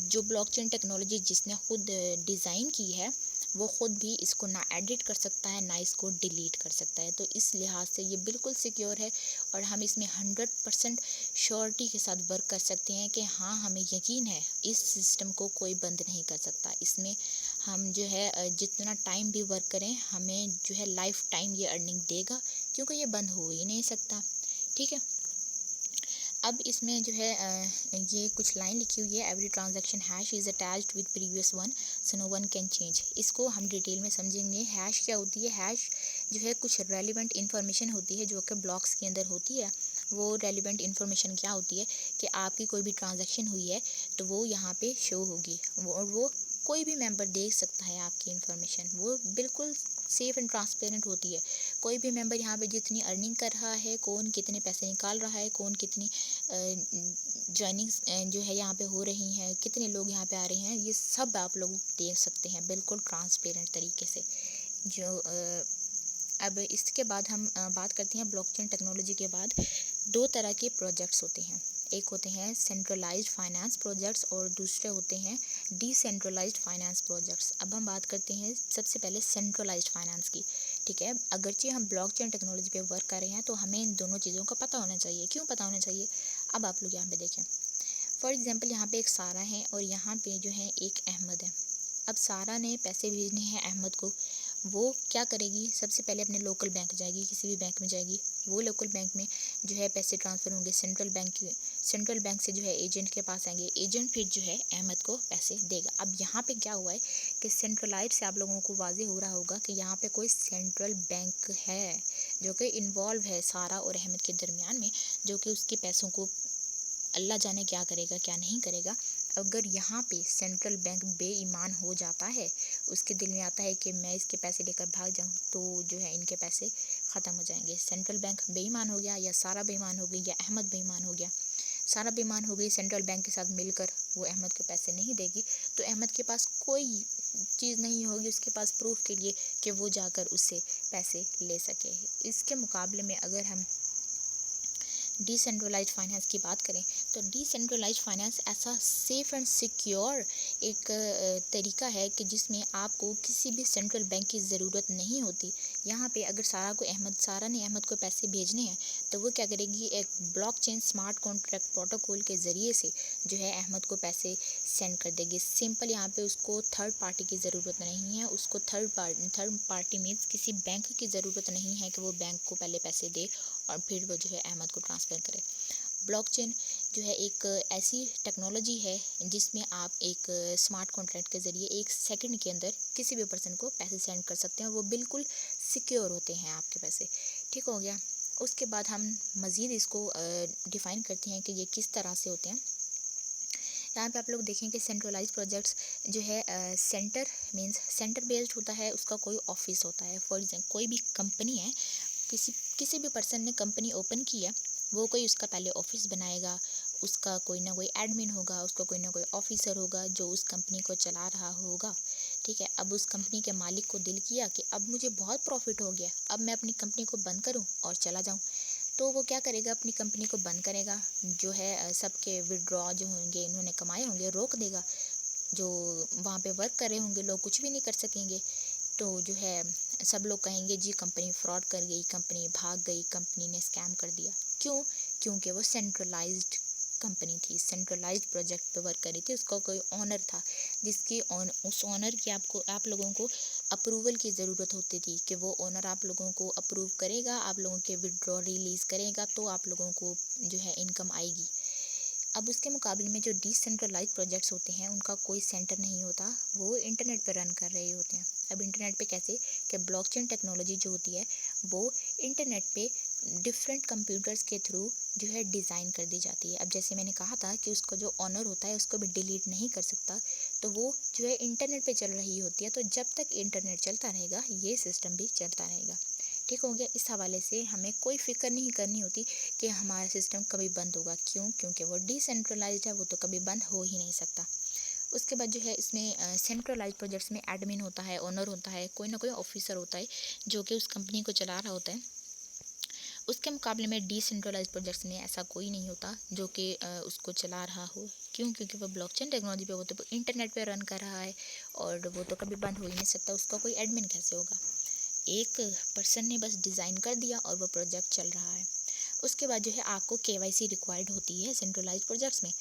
جو بلاک چین ٹیکنالوجی جس نے خود ڈیزائن کی ہے وہ خود بھی اس کو نہ ایڈٹ کر سکتا ہے نہ اس کو ڈیلیٹ کر سکتا ہے. تو اس لحاظ سے یہ بالکل سیکیور ہے اور ہم اس میں 100% شیورٹی کے ساتھ ورک کر سکتے ہیں کہ ہاں ہمیں یقین ہے اس سسٹم کو کوئی بند نہیں کر سکتا. اس میں ہم جو ہے جتنا ٹائم بھی ورک کریں ہمیں جو ہے لائف ٹائم یہ ارننگ دے گا کیونکہ یہ بند ہو ہی نہیں سکتا. ٹھیک ہے. اب اس میں جو ہے یہ کچھ لائن لکھی ہوئی ہے، every transaction hash is attached with previous one so no one can change. اس کو ہم ڈیٹیل میں سمجھیں گے. ہیش کیا ہوتی ہے؟ ہیش جو ہے کچھ ریلیونٹ انفارمیشن ہوتی ہے جو کہ بلاکس کے اندر ہوتی ہے. وہ ریلیونٹ انفارمیشن کیا ہوتی ہے کہ آپ کی کوئی بھی ٹرانزیکشن ہوئی ہے تو وہ یہاں پہ شو ہوگی اور وہ کوئی بھی ممبر دیکھ سکتا ہے آپ کی انفارمیشن. وہ بالکل سیف اینڈ ٹرانسپیرنٹ ہوتی ہے. کوئی بھی ممبر یہاں پہ جتنی ارننگ کر رہا ہے، کون کتنے پیسے نکال رہا ہے، کون کتنی جوائننگ جو ہے یہاں پہ ہو رہی ہیں، کتنے لوگ یہاں پہ آ رہے ہیں، یہ سب آپ لوگ دیکھ سکتے ہیں بالکل ٹرانسپیرنٹ طریقے سے. جو اب اس کے بعد ہم بات کرتے ہیں بلاک چین ٹیکنالوجی کے بعد 2 طرح کے پروجیکٹس ہوتے ہیں. ایک ہوتے ہیں سینٹرلائزڈ فائنانس پروجیکٹس اور دوسرے ہوتے ہیں ڈی سینٹرلائزڈ فائنانس پروجیکٹس. اب ہم بات کرتے ہیں سب سے پہلے سینٹرلائزڈ فائنانس کی. ٹھیک ہے. اگرچہ ہم بلاک چین ٹیکنالوجی پہ ورک کر رہے ہیں تو ہمیں ان دونوں چیزوں کا پتہ ہونا چاہیے. کیوں پتہ ہونا چاہیے؟ اب آپ لوگ یہاں پہ دیکھیں. فار ایگزامپل یہاں پہ ایک سارہ ہے اور یہاں پہ جو ہے ایک احمد ہے. اب سارہ نے پیسے بھیجنے ہیں احمد کو. وہ کیا کرے گی؟ سب سے پہلے اپنے لوکل بینک جائے گی، کسی بھی بینک میں جائے گی. وہ لوکل بینک میں جو ہے پیسے ٹرانسفر ہوں گے سینٹرل بینک سے جو ہے ایجنٹ کے پاس آئیں گے. ایجنٹ پھر جو ہے احمد کو پیسے دے گا. اب یہاں پہ کیا ہوا ہے کہ سینٹرلائزڈ سے آپ لوگوں کو واضح ہو رہا ہوگا کہ یہاں پہ کوئی سینٹرل بینک ہے جو کہ انوالو ہے سارہ اور احمد کے درمیان میں، جو کہ اس کے پیسوں کو اللہ جانے کیا کرے گا کیا نہیں کرے گا. اگر یہاں پہ سینٹرل بینک بے ایمان ہو جاتا ہے، اس کے دل میں آتا ہے کہ میں اس کے پیسے لے کر بھاگ جاؤں، تو جو ہے ان کے پیسے ختم ہو جائیں گے. سینٹرل بینک بے ایمان ہو گیا یا سارہ بے ایمان ہو گئی یا احمد بے ایمان ہو گیا. سارہ بے ایمان ہو گئی، سینٹرل بینک کے ساتھ مل کر وہ احمد کو پیسے نہیں دے گی، تو احمد کے پاس کوئی چیز نہیں ہوگی اس کے پاس پروف کے لیے کہ وہ جا کر اس سے پیسے لے سکے. اس کے مقابلے میں اگر ہم ڈی سینٹرلائزڈ فائنانس کی بات کریں تو ڈی سینٹرلائزڈ فائنانس ایسا سیف اینڈ سیکیور ایک طریقہ ہے کہ جس میں آپ کو کسی بھی سینٹرل بینک کی ضرورت نہیں ہوتی. یہاں پہ اگر سارہ نے احمد کو پیسے بھیجنے ہیں تو وہ کیا کرے گی؟ ایک blockchain smart contract protocol کے ذریعے سے جو ہے احمد کو پیسے سینڈ کر دے گی. سمپل. یہاں پہ اس کو تھرڈ پارٹی کی ضرورت نہیں ہے. اس کو تھرڈ پارٹی مینس کسی بینک کی ضرورت نہیں ہے کہ وہ بینک کو پہلے پیسے دے اور پھر وہ جو ہے احمد کو ٹرانسفر کرے. بلاک چین جو ہے ایک ایسی ٹیکنالوجی ہے جس میں آپ ایک اسمارٹ کانٹریکٹ کے ذریعے 1 سیکنڈ کے اندر کسی بھی پرسن کو پیسے سینڈ کر سکتے ہیں. وہ بالکل سیکیور ہوتے ہیں آپ کے پیسے. ٹھیک ہو گیا. اس کے بعد ہم مزید اس کو ڈیفائن کرتے ہیں کہ یہ کس طرح سے ہوتے ہیں. یہاں پہ آپ لوگ دیکھیں کہ سینٹرلائز پروجیکٹس جو ہے سینٹر بیسڈ ہوتا ہے. اس کا کوئی آفس ہوتا ہے. فار ایگزامپل کوئی بھی کمپنی ہے، کسی بھی پرسن نے کمپنی اوپن کی ہے، وہ کوئی اس کا پہلے آفس بنائے گا. اس کا کوئی نہ کوئی ایڈمن ہوگا، اس کا کوئی نہ کوئی آفیسر ہوگا جو اس کمپنی کو چلا رہا ہوگا. ٹھیک ہے. اب اس کمپنی کے مالک کو دل کیا کہ اب مجھے بہت پروفٹ ہو گیا، اب میں اپنی کمپنی کو بند کروں اور چلا جاؤں. تو وہ کیا کرے گا، اپنی کمپنی کو بند کرے گا، جو ہے سب کے ودڈرا جو ہوں گے انہوں نے کمائے ہوں گے روک دے گا، جو وہاں پہ ورک کر رہے ہوں گے لوگ کچھ بھی نہیں کر سکیں گے. تو جو ہے سب لوگ کہیں گے جی کمپنی فراڈ کر گئی، کمپنی بھاگ گئی، کمپنی نے اسکیم کر دیا. کیوں؟ کیونکہ وہ سینٹرلائزڈ کمپنی تھی، سینٹرلائزڈ پروجیکٹ پہ ورک کر رہی تھی، اس کا کوئی آنر تھا جس کی اس آنر کی آپ لوگوں کو اپروول کی ضرورت ہوتی تھی کہ وہ آنر آپ لوگوں کو اپروو کرے گا، آپ لوگوں کے ودڈرا ریلیز کرے گا تو آپ لوگوں کو جو ہے انکم آئے گی. اب اس کے مقابلے میں جو ڈی سینٹرلائز پروجیکٹس ہوتے ہیں ان کا کوئی سینٹر نہیں ہوتا، وہ انٹرنیٹ پہ رن کر رہے ہوتے ہیں. اب انٹرنیٹ پہ کیسے کہ بلاک چین ٹیکنالوجی جو ہوتی ہے وہ انٹرنیٹ پہ ڈفرینٹ کمپیوٹرز کے تھرو جو ہے ڈیزائن کر دی جاتی ہے. اب جیسے میں نے کہا تھا کہ اس کا جو آنر ہوتا ہے اس کو بھی ڈیلیٹ نہیں کر سکتا، تو وہ جو ہے انٹرنیٹ پہ چل رہی ہوتی ہے، تو جب تک انٹرنیٹ چلتا رہے گا یہ سسٹم بھی چلتا رہے گا. ٹھیک ہو گیا. اس حوالے سے ہمیں کوئی فکر نہیں کرنی ہوتی کہ ہمارا سسٹم کبھی بند ہوگا. کیوں؟ کیونکہ وہ ڈی سینٹرلائزڈ ہے، وہ تو کبھی بند ہو ہی نہیں سکتا. اس کے بعد جو ہے اس میں سینٹرلائز پروجیکٹس میں ایڈمن ہوتا ہے، اونر ہوتا ہے، کوئی نہ کوئی آفیسر ہوتا ہے جو کہ اس کمپنی کو چلا رہا ہوتا ہے. اس کے مقابلے میں ڈی سینٹرلائز پروجیکٹس میں ایسا کوئی نہیں ہوتا جو کہ اس کو چلا رہا ہو. کیوں؟ کیونکہ وہ بلاک چین ٹیکنالوجی پہ وہ تو انٹرنیٹ پہ رن کر رہا ہے اور وہ تو کبھی بند ہو ہی نہیں سکتا. اس کا کوئی ایڈمن کیسے ہوگا؟ ایک پرسن نے بس ڈیزائن کر دیا اور وہ پروجیکٹ چل رہا ہے. اس کے بعد جو ہے آپ کو KYC ریکوائرڈ ہوتی ہے سینٹرلائز پروجیکٹس میں.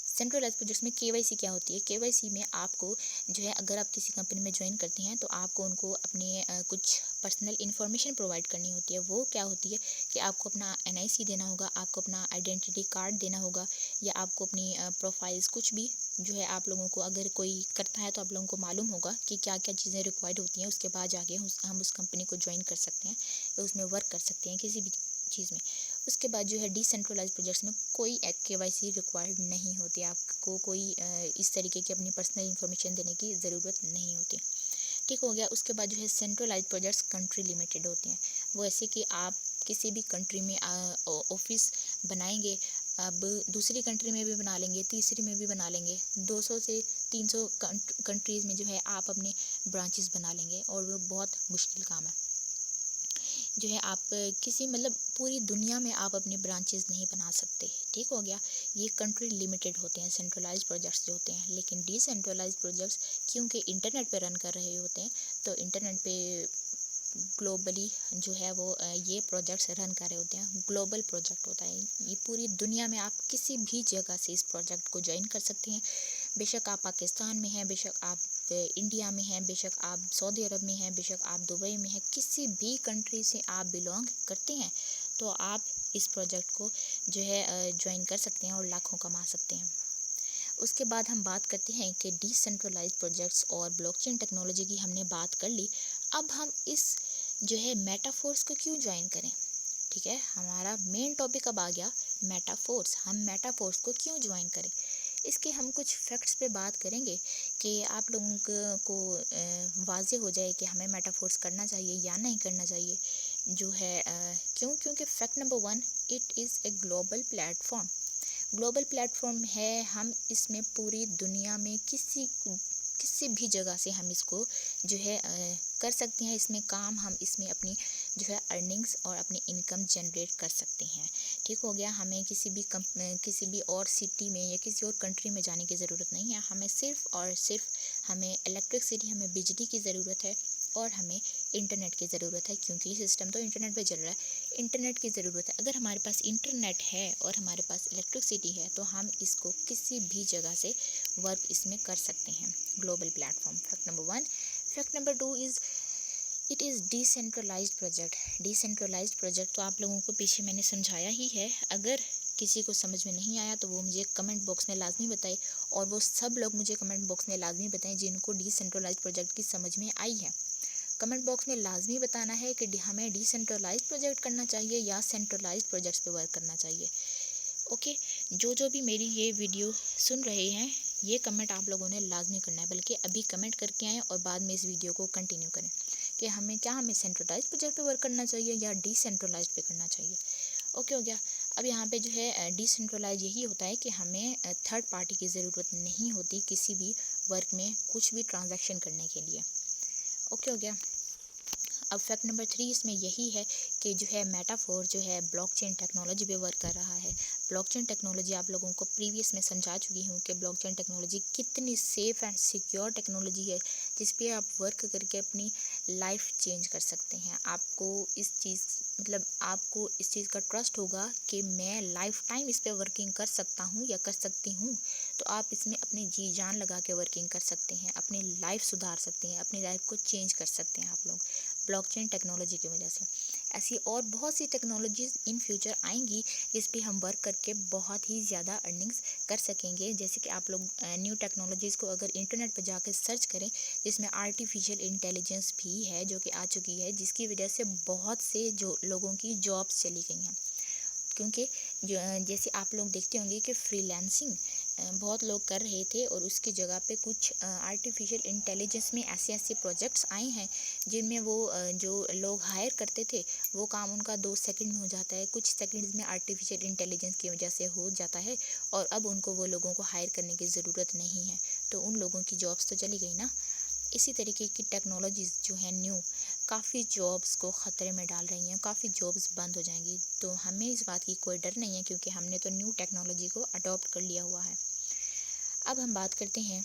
سینٹرلائز پروجیکٹس میں KYC کیا ہوتی ہے؟ KYC میں آپ کو جو ہے اگر آپ کسی کمپنی میں جوائن کرتے ہیں تو آپ کو ان کو اپنے کچھ پرسنل انفارمیشن پرووائڈ کرنی ہوتی ہے. وہ کیا ہوتی ہے کہ آپ کو اپنا NIC دینا ہوگا، آپ کو اپنا آئیڈینٹی کارڈ دینا ہوگا، یا آپ کو اپنی پروفائلز کچھ بھی جو ہے آپ لوگوں کو اگر کوئی کرتا ہے تو آپ لوگوں کو معلوم ہوگا کہ کیا کیا چیزیں ریکوائرڈ ہوتی ہیں. اس کے بعد جا کے ہم اس کمپنی کو جوائن کر سکتے ہیں، اس میں ورک کر سکتے ہیں کسی بھی چیز میں. اس کے بعد جو ہے ڈی سینٹرلائز پروجیکٹس میں کوئی KYC ریکوائرڈ نہیں ہوتی، آپ کو کوئی اس طریقے کی اپنی پرسنل انفارمیشن دینے کی ضرورت نہیں ہوتی. ٹھیک ہو گیا. اس کے بعد جو ہے سینٹرلائز پروجیکٹس کنٹری لیمیٹڈ ہوتے ہیں. وہ ایسے کہ آپ کسی بھی کنٹری میں آفس بنائیں گے، اب دوسری کنٹری میں بھی بنا لیں گے، تیسری میں بھی بنا لیں گے، 200 سے 300 کنٹریز میں جو ہے آپ اپنے برانچز بنا لیں گے، اور وہ بہت مشکل کام ہے. جو ہے آپ کسی پوری دنیا میں آپ اپنے برانچز نہیں بنا سکتے. ٹھیک ہو گیا. یہ کنٹری لیمیٹڈ ہوتے ہیں سینٹرلائز پروجیکٹس جو ہوتے ہیں. لیکن ڈی سینٹرلائز پروجیکٹس کیونکہ انٹرنیٹ پہ رن کر رہے ہوتے ہیں تو انٹرنیٹ پہ گلوبلی جو ہے وہ یہ پروجیکٹس رن کر رہے ہوتے ہیں. گلوبل پروجیکٹ ہوتا ہے یہ، پوری دنیا میں آپ کسی بھی جگہ سے اس پروجیکٹ کو جوائن کر سکتے ہیں. بے شک آپ پاکستان میں ہیں، بے شک آپ انڈیا میں ہیں، بے شک آپ سعودی عرب میں ہیں، بے شک آپ دبئی میں ہیں، کسی بھی کنٹری سے آپ بلونگ کرتے ہیں تو آپ اس پروجیکٹ کو جو ہے جوائن کر سکتے ہیں اور لاکھوں کما سکتے ہیں. اس کے بعد ہم بات کرتے ہیں کہ ڈی سینٹرلائز پروجیکٹس اور بلاک چین ٹیکنالوجی کی ہم نے بات کر لی. اب ہم اس جو ہے میٹافورس کو کیوں جوائن کریں؟ ٹھیک ہے، ہمارا مین ٹاپک اب آ گیا میٹافورس. ہم میٹافورس کو کیوں جوائن کریں؟ اس کے ہم کچھ فیکٹس پہ بات کریں گے کہ آپ لوگوں کو واضح ہو جائے کہ ہمیں میٹافورس کرنا چاہیے یا نہیں کرنا چاہیے. جو ہے کیونکہ fact number 1، it is a global plate form. Global plate form ہے، ہم اس میں پوری دنیا میں کسی بھی جگہ سے ہم اس کو جو ہے کر سکتے ہیں. اس میں کام ہم اس میں اپنی جو ہے ارننگس اور اپنی انکم جنریٹ کر سکتے ہیں. ٹھیک ہو گیا. ہمیں کسی بھی اور سٹی میں یا کسی اور کنٹری میں جانے کی ضرورت نہیں ہے. ہمیں صرف اور صرف ہمیں الیکٹرکسٹی، ہمیں بجلی کی ضرورت ہے اور ہمیں انٹرنیٹ کی ضرورت ہے، کیونکہ یہ سسٹم تو انٹرنیٹ پہ چل رہا ہے. انٹرنیٹ کی ضرورت ہے. اگر ہمارے پاس انٹرنیٹ ہے اور ہمارے پاس الیکٹرکسٹی ہے تو ہم اس کو کسی بھی جگہ سے ورک اس میں کر سکتے ہیں. Global platform, fact number 1. Fact number 2 is it is decentralised project. Decentralised project تو آپ لوگوں کو پیچھے میں نے سمجھایا ہی ہے. اگر کسی کو سمجھ میں نہیں آیا تو وہ مجھے کمنٹ باکس میں لازمی بتائے، اور وہ سب لوگ مجھے کمنٹ باکس میں لازمی بتائیں جن کو ڈی سینٹرلائزڈ پروجیکٹ کی سمجھ میں آئی ہے. کمنٹ باکس میں لازمی بتانا ہے کہ ہمیں ڈی سینٹرلائزڈ پروجیکٹ کرنا چاہیے یا سینٹرلائزڈ پروجیکٹس پہ ورک کرنا چاہیے. اوکے. جو بھی میری یہ ویڈیو سن رہے ہیں یہ کمنٹ آپ لوگوں نے لازمی کرنا ہے، بلکہ ابھی کمنٹ کر کے آئیں اور بعد میں اس ویڈیو کو کنٹینیو کریں کہ ہمیں سینٹرلائزڈ پروجیکٹ پہ ورک کرنا چاہیے یا ڈی سینٹرلائزڈ پہ کرنا چاہیے. اوکے ہو گیا. اب یہاں پہ جو ہے ڈی سینٹرلائز یہی ہوتا ہے کہ ہمیں تھرڈ پارٹی کی ضرورت نہیں ہوتی کسی بھی ورک میں کچھ بھی ٹرانزیکشن کرنے کے لیے. اوکے ہو گیا. अब फैक्ट नंबर 3 इसमें यही है कि जो है मेटाफोर जो है ब्लॉकचेन टेक्नोलॉजी पे वर्क कर रहा है। ब्लॉकचेन टेक्नोलॉजी आप लोगों को प्रीवियस में समझा चुकी हूँ कि ब्लॉकचेन टेक्नोलॉजी कितनी सेफ़ एंड सिक्योर टेक्नोलॉजी है, जिस पे आप वर्क करके अपनी लाइफ चेंज कर सकते हैं। आपको इस चीज़ का ट्रस्ट होगा कि मैं लाइफ टाइम इस पे वर्किंग कर सकता हूँ या कर सकती हूँ, तो आप इसमें अपनी जी जान लगा के वर्किंग कर सकते हैं, अपनी लाइफ सुधार सकते हैं, अपनी लाइफ को चेंज कर सकते हैं आप लोग ब्लॉकचेन टेक्नोलॉजी की वजह से। ऐसी और बहुत सी टेक्नोलॉजीज़ इन फ्यूचर आएंगी जिस पे हम वर्क करके बहुत ही ज़्यादा अर्निंग्स कर सकेंगे। जैसे कि आप लोग न्यू टेक्नोलॉजीज़ को अगर इंटरनेट पर जाकर सर्च करें, जिसमें आर्टिफिशियल इंटेलिजेंस भी है जो कि आ चुकी है, जिसकी वजह से बहुत से जो लोगों की जॉब्स चली गई हैं। क्योंकि जैसे आप लोग देखते होंगे कि फ्रीलांसिंग बहुत लोग कर रहे थे और उसकी जगह पे कुछ आर्टिफिशियल इंटेलिजेंस में ऐसे ऐसे प्रोजेक्ट्स आए हैं जिनमें वो जो लोग हायर करते थे वो काम उनका 2 सेकंड में हो जाता है, कुछ सेकंड्स में आर्टिफिशियल इंटेलिजेंस की वजह से हो जाता है और अब उनको वो लोगों को हायर करने की ज़रूरत नहीं है, तो उन लोगों की जॉब्स तो चली गई ना। इसी तरीके की टेक्नोलॉजीज़ जो है न्यू काफ़ी जॉब्स को ख़तरे में डाल रही हैं, काफ़ी जॉब्स बंद हो जाएंगी। तो हमें इस बात की कोई डर नहीं है क्योंकि हमने तो न्यू टेक्नोलॉजी को अडॉप्ट कर लिया हुआ है। अब हम बात करते हैं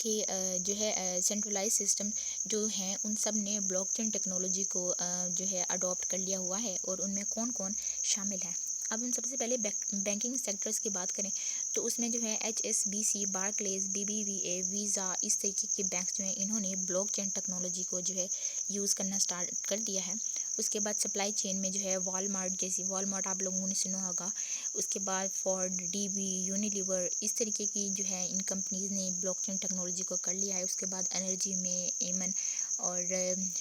कि जो है सेंट्रलाइज सिस्टम जो हैं उन सब ने ब्लॉकचेन टेक्नोलॉजी को जो है अडॉप्ट कर लिया हुआ है और उनमें कौन कौन शामिल है। अब हम सबसे पहले बैंकिंग सेक्टर्स की बात करें तो उसमें जो है HSBC, बार्कलेज, BBVA, वीज़ा, इस तरीके के बैंक्स जो हैं इन्होंने ब्लॉकचेन टेक्नोलॉजी को जो है यूज़ करना स्टार्ट कर दिया है। उसके बाद सप्लाई चेन में जो है वॉलमार्ट आप लोगों ने सुना होगा, उसके बाद फोर्ड, DB, यूनिलीवर, इस तरीके की जो है इन कंपनीज़ ने ब्लॉकचेन टेक्नोलॉजी को कर लिया है। उसके बाद एनर्जी में एमन और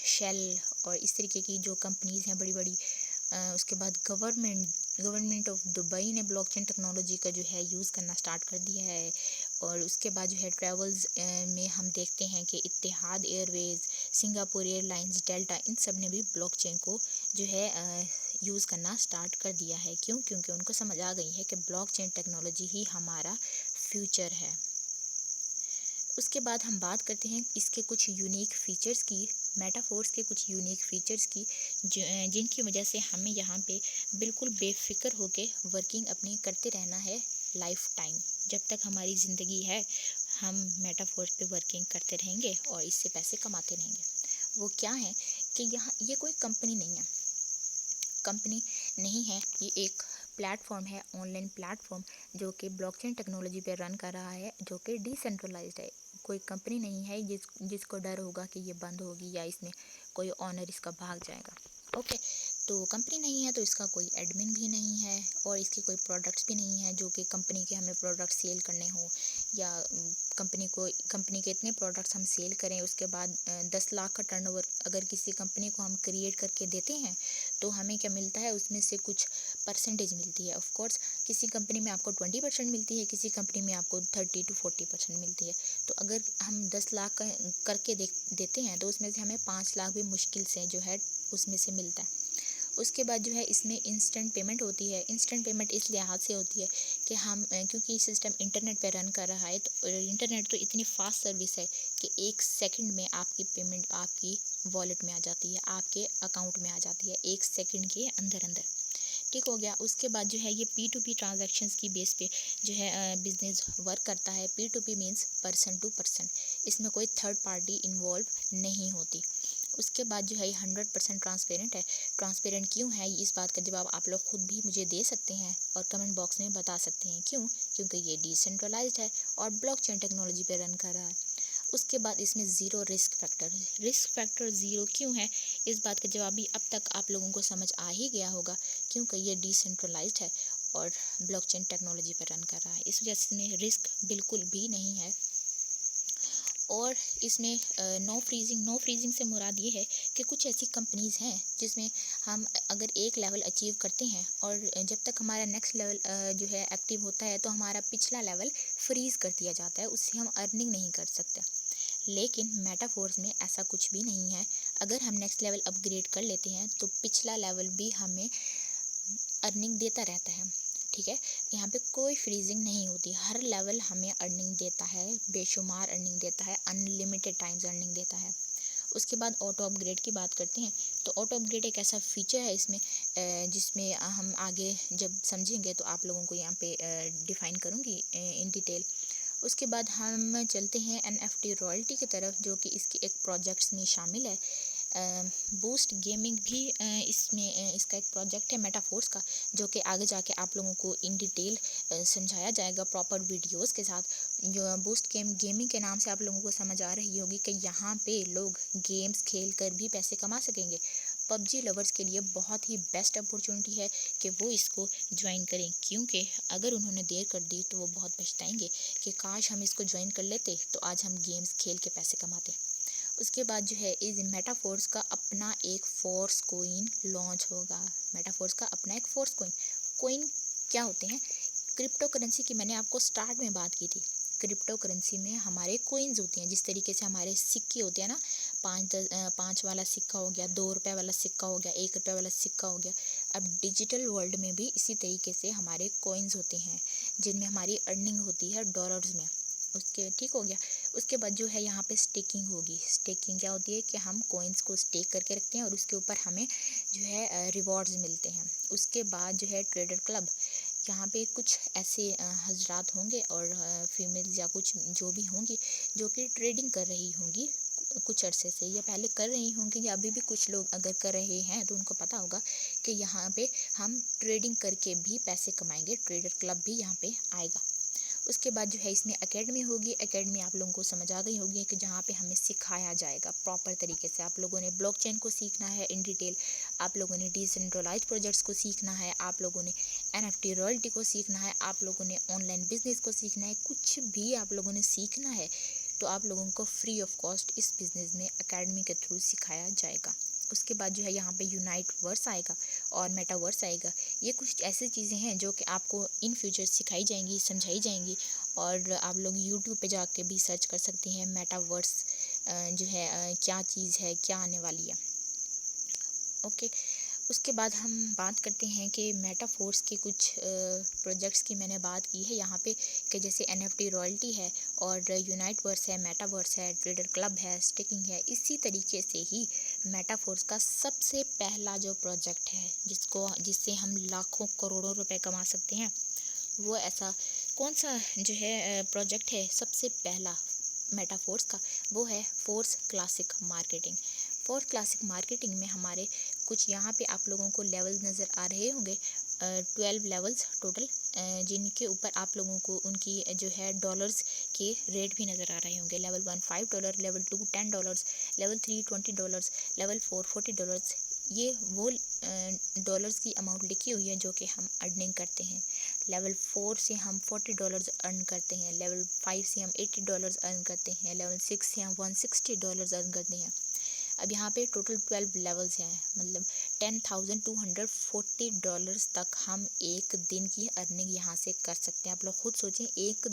शेल और इस तरीके की जो कंपनीज़ हैं बड़ी बड़ी। उसके बाद गवर्नमेंट ऑफ दुबई ने ब्लॉकचेन टेक्नोलॉजी का जो है यूज़ करना स्टार्ट कर दिया है। और उसके बाद जो है ट्रैवल्स में हम देखते हैं कि इत्तेहाद एयरवेज़, सिंगापुर एयरलाइंस, डेल्टा, इन सब ने भी ब्लॉकचेन को जो है यूज़ करना स्टार्ट कर दिया है। क्यों? क्योंकि उनको समझ आ गई है कि ब्लॉकचेन टेक्नोलॉजी ही हमारा फ्यूचर है। उसके बाद हम बात करते हैं इसके कुछ यूनिक फ़ीचर्स की, मेटाफोर्स के कुछ यूनिक फ़ीचर्स की जिनकी वजह से हमें यहाँ पे बिल्कुल बेफिक्र होके वर्किंग अपनी करते रहना है लाइफ टाइम। जब तक हमारी ज़िंदगी है हम मेटाफोर्स पे वर्किंग करते रहेंगे और इससे पैसे कमाते रहेंगे। वो क्या है कि यहाँ ये कोई कंपनी नहीं है, ये एक प्लेटफॉर्म है, ऑनलाइन प्लेटफॉर्म जो कि ब्लॉकचेन टेक्नोलॉजी पे रन कर रहा है, जो कि डिसेंट्रलाइज्ड है। कोई कंपनी नहीं है जिसको डर होगा कि ये बंद होगी या इसमें कोई ऑनर इसका भाग जाएगा। ओके, तो कंपनी नहीं है तो इसका कोई एडमिन भी नहीं है और इसके कोई प्रोडक्ट्स भी नहीं है जो कि कंपनी के हमें प्रोडक्ट सेल करने हो या कंपनी के इतने प्रोडक्ट्स हम सेल करें उसके बाद 10 लाख का टर्नओवर अगर किसी कंपनी को हम क्रिएट करके देते हैं तो हमें क्या मिलता है, उसमें से कुछ परसेंटेज मिलती है। ऑफ कोर्स किसी कंपनी में आपको 20% मिलती है, किसी कंपनी में आपको 30 to 40% मिलती है। तो अगर हम 10 लाख का करके देते हैं तो उसमें से हमें 5 लाख भी मुश्किल से जो है उसमें से मिलता है। उसके बाद जो है इसमें इंस्टेंट पेमेंट होती है। इंस्टेंट पेमेंट इस लिहाज से होती है कि हम क्योंकि सिस्टम इंटरनेट पे रन कर रहा है तो इंटरनेट तो इतनी फास्ट सर्विस है कि 1 सेकंड में आपकी पेमेंट आपकी वॉलेट में आ जाती है, आपके अकाउंट में आ जाती है 1 सेकंड के अंदर अंदर। ठीक हो गया। उसके बाद जो है ये P2P ट्रांजैक्शंस की बेस पे जो है बिज़नेस वर्क करता है। P2P means person to person, इसमें कोई थर्ड पार्टी इन्वॉल्व नहीं होती। उसके बाद जो है ये 100% ट्रांसपेरेंट है। ट्रांसपेरेंट क्यों है इस बात का जवाब आप लोग खुद भी मुझे दे सकते हैं और कमेंट बॉक्स में बता सकते हैं क्यों, क्योंकि ये डिसेंट्रलाइज्ड है और ब्लॉकचेन टेक्नोलॉजी पे रन कर रहा है। उसके बाद इसमें ज़ीरो रिस्क फैक्टर ज़ीरो क्यों है, इस बात का जवाब भी अब तक आप लोगों को समझ आ ही गया होगा क्योंकि ये डिसेंट्रलाइज्ड है और ब्लॉकचेन टेक्नोलॉजी पर रन कर रहा है, इस वजह से इसमें रिस्क बिल्कुल भी नहीं है। और इसमें नो फ्रीजिंग से मुराद ये है कि कुछ ऐसी कंपनीज़ हैं जिसमें हम अगर एक लेवल अचीव करते हैं और जब तक हमारा नेक्स्ट लेवल जो है एक्टिव होता है तो हमारा पिछला लेवल फ्रीज़ कर दिया जाता है, उससे हम अर्निंग नहीं कर सकते। लेकिन मेटाफोर्स में ऐसा कुछ भी नहीं है। अगर हम नेक्स्ट लेवल अपग्रेड कर लेते हैं तो पिछला लेवल भी हमें अर्निंग देता रहता है। ठीक है, यहाँ पे कोई फ्रीजिंग नहीं होती, हर लेवल हमें अर्निंग देता है, बेशुमार अर्निंग देता है, अनलिमिटेड टाइम्स अर्निंग देता है। اس کے بعد آٹو اپ گریڈ کی بات کرتے ہیں. تو آٹو اپ گریڈ ایک ایسا فیچر ہے اس میں جس میں ہم آگے جب سمجھیں گے تو آپ لوگوں کو یہاں پہ ڈیفائن کروں گی ان ڈیٹیل. اس کے بعد ہم چلتے ہیں NFT رائلٹی کی طرف، جو کہ اس کے ایک پروجیکٹس میں شامل ہے. بوسٹ گیمنگ بھی اس میں اس کا ایک پروجیکٹ ہے میٹا فورس کا، جو کہ آگے جا کے آپ لوگوں کو ان ڈیٹیل سمجھایا جائے گا پراپر ویڈیوز کے ساتھ. جو بوسٹ گیمنگ کے نام سے آپ لوگوں کو سمجھ آ رہی ہوگی کہ یہاں پہ لوگ گیمز کھیل کر بھی پیسے کما سکیں گے. PUBG لورز کے لیے بہت ہی بیسٹ اپورچونٹی ہے کہ وہ اس کو جوائن کریں، کیونکہ اگر انہوں نے دیر کر دی تو وہ بہت پچھتائیں گے کہ کاش ہم اس کو جوائن کر لیتے تو آج ہم گیمز کھیل کے پیسے کماتے. اس کے بعد جو ہے اس میٹا فورس کا اپنا ایک فورس کوئن لانچ ہوگا. میٹا فورس کا اپنا ایک فورس کوئن کیا ہوتے ہیں؟ کرپٹو کرنسی کی میں نے آپ کو سٹارٹ میں بات کی تھی. کرپٹو کرنسی میں ہمارے کوئنز ہوتے ہیں، جس طریقے سے ہمارے سکے ہوتے ہیں نا، 5 والا سکہ ہو گیا، 2 روپے والا سکہ ہو گیا، 1 روپے والا سکہ ہو گیا. اب ڈیجیٹل ورلڈ میں بھی اسی طریقے سے ہمارے کوئنز ہوتے ہیں جن میں ہماری ارننگ ہوتی ہے ڈالرز میں. اس کے ٹھیک ہو گیا. اس کے بعد جو ہے یہاں پہ اسٹیکنگ ہوگی. اسٹیکنگ کیا ہوتی ہے کہ ہم کوئنز کو اسٹیک کر کے رکھتے ہیں اور اس کے اوپر ہمیں جو ہے ریوارڈز ملتے ہیں. اس کے بعد جو ہے ٹریڈر کلب، یہاں پہ کچھ ایسے حضرات ہوں گے اور فیمیل یا کچھ جو بھی ہوں گی جو کہ ٹریڈنگ کر رہی ہوں گی کچھ عرصے سے، یا پہلے کر رہی ہوں گی، یا ابھی بھی کچھ لوگ اگر کر رہے ہیں تو ان کو پتہ ہوگا کہ یہاں پہ ہم ٹریڈنگ کر کے بھی پیسے کمائیں گے. ٹریڈر کلب بھی یہاں پہ آئے گا. اس کے بعد جو ہے اس میں اکیڈمی ہوگی. اکیڈمی آپ لوگوں کو سمجھ آ گئی ہوگی کہ جہاں پہ ہمیں سکھایا جائے گا پراپر طریقے سے. آپ لوگوں نے بلاک چین کو سیکھنا ہے ان ڈیٹیل، آپ لوگوں نے ڈیسنٹرلائزڈ پروجیکٹس کو سیکھنا ہے، آپ لوگوں نے NFT رائلٹی کو سیکھنا ہے، آپ لوگوں نے آن لائن بزنس کو سیکھنا ہے. کچھ بھی آپ لوگوں نے سیکھنا ہے تو آپ لوگوں کو فری آف کاسٹ اس بزنس میں اکیڈمی کے تھرو سکھایا جائے گا. اس کے بعد جو ہے یہاں پہ یونائٹ ورس آئے گا اور میٹا ورس آئے گا. یہ کچھ ایسی چیزیں ہیں جو کہ آپ کو ان فیوچر سکھائی جائیں گی، سمجھائی جائیں گی، اور آپ لوگ یوٹیوب پہ جا کے بھی سرچ کر سکتے ہیں میٹا ورس جو ہے کیا چیز ہے، کیا آنے والی ہے. اوکے. اس کے بعد ہم بات کرتے ہیں کہ میٹا فورس کے کچھ پروجیکٹس کی میں نے بات کی ہے یہاں پہ، کہ جیسے NFT رائلٹی ہے اور یونائٹ ورس ہے، میٹا ورس ہے، ٹریڈر کلب ہے، اسٹیکنگ ہے. اسی طریقے سے ہی میٹا فورس کا سب سے پہلا جو پروجیکٹ ہے جس سے ہم لاکھوں کروڑوں روپے کما سکتے ہیں، وہ ایسا کون سا جو ہے پروجیکٹ ہے سب سے پہلا میٹا فورس کا؟ وہ ہے force classic marketing. Force classic marketing میں ہمارے کچھ یہاں پہ آپ لوگوں کو لیولز نظر آ رہے ہوں گے، 12 لیولز ٹوٹل، جن کے اوپر آپ لوگوں کو ان کی جو ہے ڈالرز کے ریٹ بھی نظر آ رہے ہوں گے. Level 1 $5، level 2 $10، level 3 $20، level 4 $40. یہ وہ ڈالرز کی اماؤنٹ لکھی ہوئی ہے جو کہ ہم ارننگ کرتے ہیں. لیول 4 سے ہم $40 ارن کرتے ہیں، لیول 5 سے ہم $80 ارن کرتے ہیں، لیول 6 سے ہم $160 ارن کرتے ہیں. اب یہاں پہ ٹوٹل 12 لیولز ہیں، مطلب $10,240 تک ہم ایک دن کی ارننگ یہاں سے کر سکتے ہیں. آپ لوگ خود سوچیں، ایک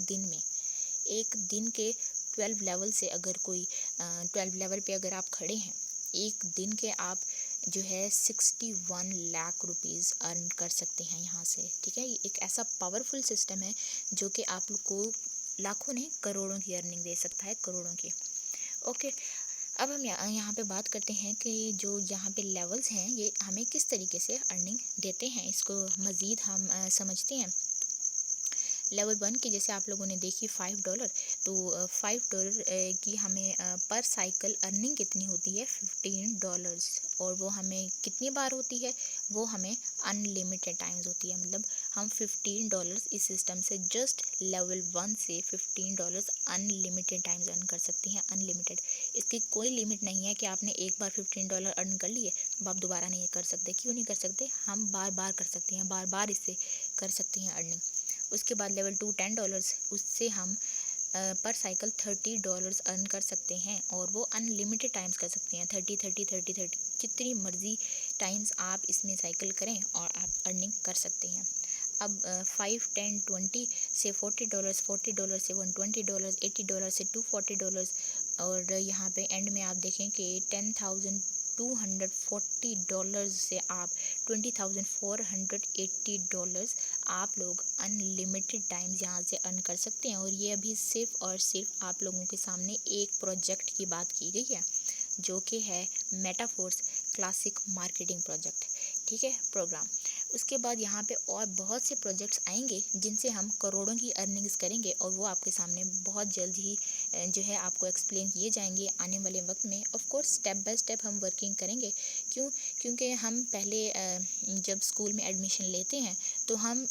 دن کے 12 لیول سے اگر کوئی 12 لیول پہ اگر آپ کھڑے ہیں، ایک دن کے آپ جو ہے 61 لاکھ روپیز ارن کر سکتے ہیں یہاں سے. ٹھیک ہے، یہ ایک ایسا پاورفل سسٹم ہے جو کہ آپ کو لاکھوں نہیں کروڑوں کی ارننگ دے سکتا ہے، کروڑوں کی. اوکے. اب ہم یہاں پہ بات کرتے ہیں کہ جو یہاں پہ لیولز ہیں یہ ہمیں کس طریقے سے ارننگ دیتے ہیں، اس کو مزید ہم سمجھتے ہیں. لیول 1 کی جیسے آپ لوگوں نے دیکھی $5، تو $5 کی ہمیں پر سائیکل ارننگ کتنی ہوتی ہے؟ $15. اور وہ ہمیں کتنی بار ہوتی ہے؟ وہ ہمیں ان لمیٹیڈ ٹائمز ہوتی ہے. مطلب ہم $15 اس سسٹم سے جسٹ لیول 1 سے $15 ان لمیٹیڈ ٹائمز ارن کر سکتے ہیں. ان لمیٹیڈ، اس کی کوئی لمٹ نہیں ہے کہ آپ نے ایک بار $15 ارن کر لیے اب آپ دوبارہ نہیں کر سکتے. کیوں نہیں کر سکتے؟ ہم بار بار کر سکتے ہیں، بار بار اس سے کر سکتے ہیں ارننگ. اس کے بعد لیول 2 $10، اس سے ہم پر سائیکل $30 ارن کر سکتے ہیں، اور وہ ان لمیٹیڈ ٹائمز کر سکتے ہیں. 30 جتنی مرضی ٹائمز آپ اس میں سائیکل کریں اور آپ ارننگ کر سکتے ہیں. اب 5 10 20 سے $40، $40 سے $120، $80 سے $240، اور یہاں پہ اینڈ میں آپ دیکھیں کہ $10,240 سے آپ $20,480 آپ لوگ ان لمیٹیڈ ٹائمز یہاں سے ارن کر سکتے ہیں. اور یہ ابھی صرف اور صرف آپ لوگوں کے سامنے ایک پروجیکٹ کی بات کی گئی ہے जो कि है मेटाफोर्स क्लासिक मार्केटिंग प्रोजेक्ट, ठीक है, प्रोग्राम। उसके बाद यहाँ पे और बहुत से प्रोजेक्ट्स आएंगे जिनसे हम करोड़ों की अर्निंग्स करेंगे, और वो आपके सामने बहुत जल्द ही जो है आपको एक्सप्लेन किए जाएंगे आने वाले वक्त में। Of course step by step हम वर्किंग करेंगे। क्योंकि हम पहले जब स्कूल में एडमिशन लेते हैं तो हम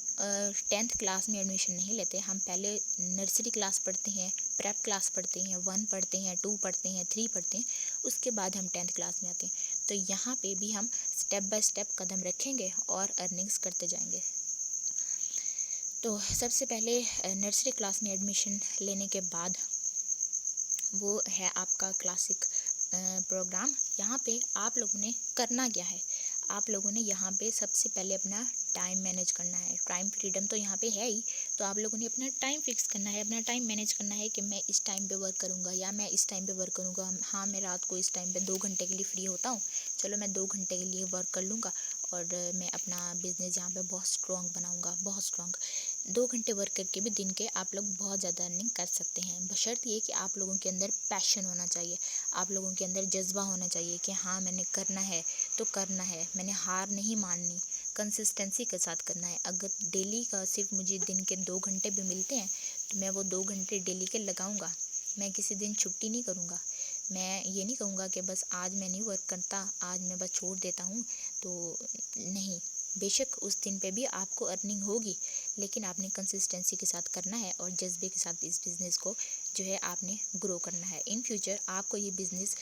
10th क्लास में एडमिशन नहीं लेते। हम पहले नर्सरी क्लास पढ़ते हैं, प्रेप क्लास पढ़ते हैं, 1 पढ़ते हैं, 2 पढ़ते हैं, 3 पढ़ते हैं, उसके बाद हम 10th क्लास में आते हैं। तो यहाँ पे भी हम स्टेप बाय स्टेप कदम रखेंगे और अर्निंग्स करते जाएंगे। तो सबसे पहले नर्सरी क्लास में एडमिशन लेने के बाद वो है आपका क्लासिक प्रोग्राम। यहाँ पे आप लोगों ने करना क्या है, आप लोगों ने यहाँ पे सबसे पहले अपना टाइम मैनेज करना है। टाइम फ्रीडम तो यहाँ पे है ही, तो आप लोगों ने अपना टाइम फिक्स करना है, अपना टाइम मैनेज करना है कि मैं इस टाइम पे वर्क करूँगा या मैं इस टाइम पे वर्क करूँगा। हाँ, मैं रात को इस टाइम पे 2 घंटे के लिए फ्री होता हूँ, चलो मैं 2 घंटे के लिए वर्क कर लूँगा और मैं अपना बिज़नेस यहाँ पे बहुत स्ट्रॉन्ग बनाऊँगा, बहुत स्ट्रॉन्ग। 2 घंटे वर्क करके भी दिन के आप लोग बहुत ज़्यादा अर्निंग कर सकते हैं, बशर्ते ये कि आप लोगों के अंदर पैशन होना चाहिए, आप लोगों के अंदर जज्बा होना चाहिए कि हाँ मैंने करना है तो करना है, मैंने हार नहीं माननी, कंसिस्टेंसी के साथ करना है। अगर डेली का सिर्फ मुझे दिन के 2 घंटे भी मिलते हैं तो मैं वो 2 घंटे डेली के लगाऊंगा। मैं किसी दिन छुट्टी नहीं करूँगा। मैं ये नहीं कहूँगा कि बस आज मैं नहीं वर्क करता, आज मैं बस छोड़ देता हूँ, तो नहीं। बेशक उस दिन पे भी आपको अर्निंग होगी, लेकिन आपने कंसिस्टेंसी के साथ करना है और जज्बे के साथ इस बिज़नेस को जो है आपने ग्रो करना है। इन फ्यूचर आपको ये बिज़नेस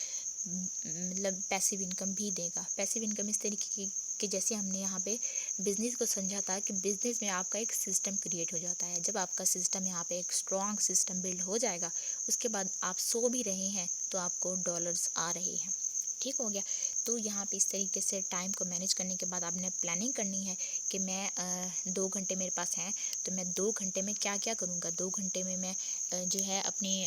मतलब पैसिव इनकम भी देगा। पैसिव इनकम इस तरीके की कि जैसे हमने यहाँ पे बिज़नेस को समझा था कि बिज़नेस में आपका एक सिस्टम क्रिएट हो जाता है। जब आपका सिस्टम यहाँ पे एक स्ट्रॉन्ग सिस्टम बिल्ड हो जाएगा, उसके बाद आप सो भी रहे हैं तो आपको डॉलर्स आ रहे हैं, ठीक हो गया। तो यहाँ पे इस तरीके से टाइम को मैनेज करने के बाद आपने प्लानिंग करनी है कि मैं 2 घंटे मेरे पास हैं तो मैं 2 घंटे में क्या क्या करूँगा। 2 घंटे में मैं जो है अपनी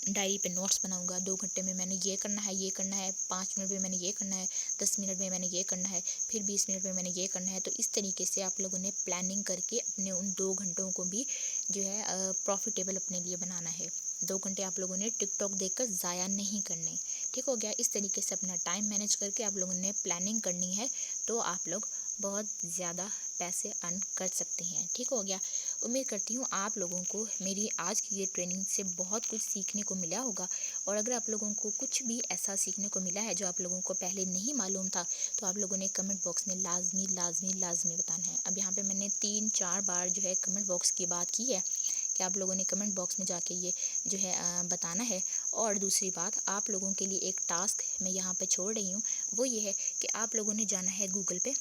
डायरी पे नोट्स बनाऊँगा। 2 घंटे में मैंने ये करना है, ये करना है, 5 मिनट में मैंने ये करना है, 10 मिनट में मैंने ये करना है, फिर 20 मिनट में मैंने ये करना है। तो इस तरीके से आप लोगों ने प्लानिंग करके अपने उन 2 घंटों को भी जो है प्रॉफिटेबल अपने लिए बनाना है। 2 घंटे आप लोगों ने टिकटॉक देखकर ज़ाया नहीं करने, ठीक हो गया। इस तरीके से अपना टाइम मैनेज करके आप लोगों ने प्लानिंग करनी है तो आप लोग बहुत ज़्यादा पैसे अर्न कर सकते हैं, ठीक हो गया। उम्मीद करती हूँ आप लोगों को मेरी आज की ये ट्रेनिंग से बहुत कुछ सीखने को मिला होगा, और अगर आप लोगों को कुछ भी ऐसा सीखने को मिला है जो आप लोगों को पहले नहीं मालूम था तो आप लोगों ने कमेंट बॉक्स में लाजमी लाजमी लाजमी बताना है। अब यहाँ पे मैंने 3-4 बार जो है कमेंट बॉक्स की बात की है कि आप लोगों ने कमेंट बॉक्स में जाके ये जो है बताना है। और दूसरी बात, आप लोगों के लिए एक टास्क मैं यहाँ पे छोड़ रही हूँ, वो ये है कि आप लोगों ने जाना है गूगल पे।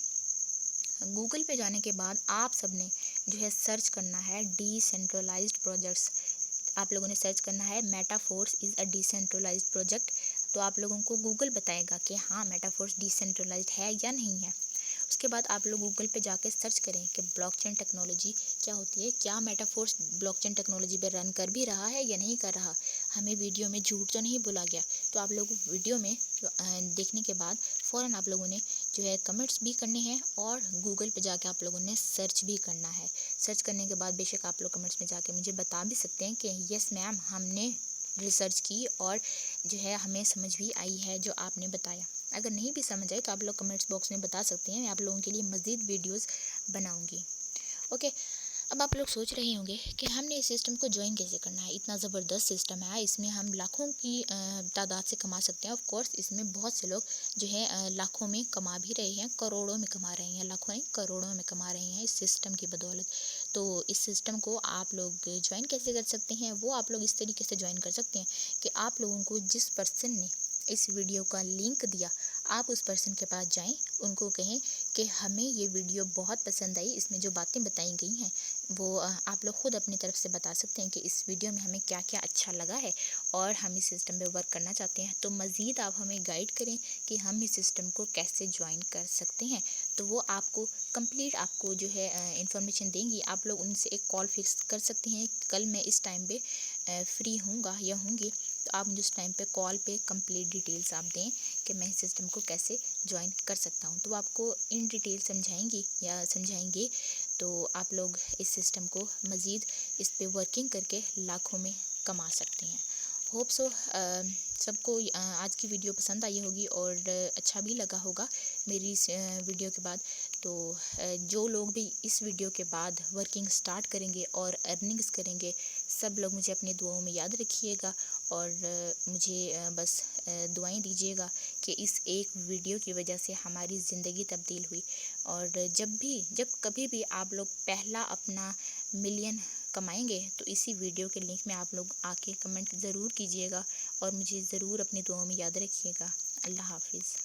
गूगल पे जाने के बाद आप सब ने जो है सर्च करना है डिसेंट्रलाइज्ड प्रोजेक्ट्स। आप लोगों ने सर्च करना है Metaforce is a decentralised project. तो आप लोगों को गूगल बताएगा कि हाँ मेटाफोर्स डिसेंट्रलाइज्ड है या नहीं है। उसके बाद आप लोग गूगल पे जाके सर्च करें कि ब्लॉकचेन टेक्नोलॉजी क्या होती है, क्या मेटाफोर्स ब्लॉकचेन टेक्नोलॉजी पे रन कर भी रहा है या नहीं कर रहा, हमें वीडियो में झूठ तो नहीं बोला गया। तो आप लोग वीडियो में देखने के बाद फ़ौरन आप लोगों ने जो है कमेंट्स भी करने हैं और गूगल पे जाके आप लोगों ने सर्च भी करना है। सर्च करने के बाद बेशक आप लोग कमेंट्स में जाके मुझे बता भी सकते हैं कि यस मैम हमने रिसर्च की और जो है हमें समझ भी आई है जो आपने बताया। अगर नहीं भी समझ आए तो आप लोग कमेंट्स बॉक्स में बता सकते हैं, मैं आप लोगों के लिए मज़ीद वीडियोस बनाऊंगी। ओके, अब आप लोग सोच रहे होंगे कि हमने इस सिस्टम को ज्वाइन कैसे करना है। इतना ज़बरदस्त सिस्टम है, इसमें हम लाखों की तादाद से कमा सकते हैं। ऑफ कोर्स इसमें बहुत से लोग जो है लाखों में कमा भी रहे हैं, करोड़ों में कमा रहे हैं, लाखों नहीं करोड़ों में कमा रहे हैं इस सिस्टम की बदौलत। तो इस सिस्टम को आप लोग ज्वाइन कैसे कर सकते हैं, वो आप लोग इस तरीके से ज्वाइन कर सकते हैं कि आप लोगों को जिस पर्सन ने इस वीडियो का लिंक दिया, आप उस पर्सन के पास जाएं, उनको कहें कि हमें ये वीडियो बहुत पसंद आई, इसमें जो बातें बताई गई हैं वो आप लोग ख़ुद अपनी तरफ से बता सकते हैं कि इस वीडियो में हमें क्या क्या अच्छा लगा है और हम इस सिस्टम पे वर्क करना चाहते हैं। तो मज़ीद आप हमें गाइड करें कि हम इस सिस्टम को कैसे ज्वाइन कर सकते हैं। तो वो आपको कंप्लीट आपको जो है इंफॉर्मेशन देंगी। आप लोग उनसे एक कॉल फिक्स कर सकते हैं, कल मैं इस टाइम पे फ्री हूँगा या होंगी, तो आप मुझे उस टाइम पे कॉल पे कंप्लीट डिटेल्स आप दें कि मैं इस सिस्टम को कैसे ज्वाइन कर सकता हूँ। तो वो आपको इन डिटेल समझाएंगी या समझाएंगे। तो आप लोग इस सिस्टम को मज़ीद इस पे वर्किंग करके लाखों में कमा सकते हैं। ہوپ سو سب کو آج کی ویڈیو پسند آئی ہوگی اور اچھا بھی لگا ہوگا میری اس ویڈیو کے بعد. تو جو لوگ بھی اس ویڈیو کے بعد ورکنگ سٹارٹ کریں گے اور ارننگز کریں گے، سب لوگ مجھے اپنی دعاؤں میں یاد رکھیے گا، اور مجھے بس دعائیں دیجیے گا کہ اس ایک ویڈیو کی وجہ سے ہماری زندگی تبدیل ہوئی. اور جب کبھی بھی آپ لوگ پہلا اپنا ملین کمائیں گے تو اسی ویڈیو کے لنک میں آپ لوگ آ کے کمنٹ ضرور کیجیے گا، اور مجھے ضرور اپنی دعاؤں میں یاد رکھیے گا. اللہ حافظ.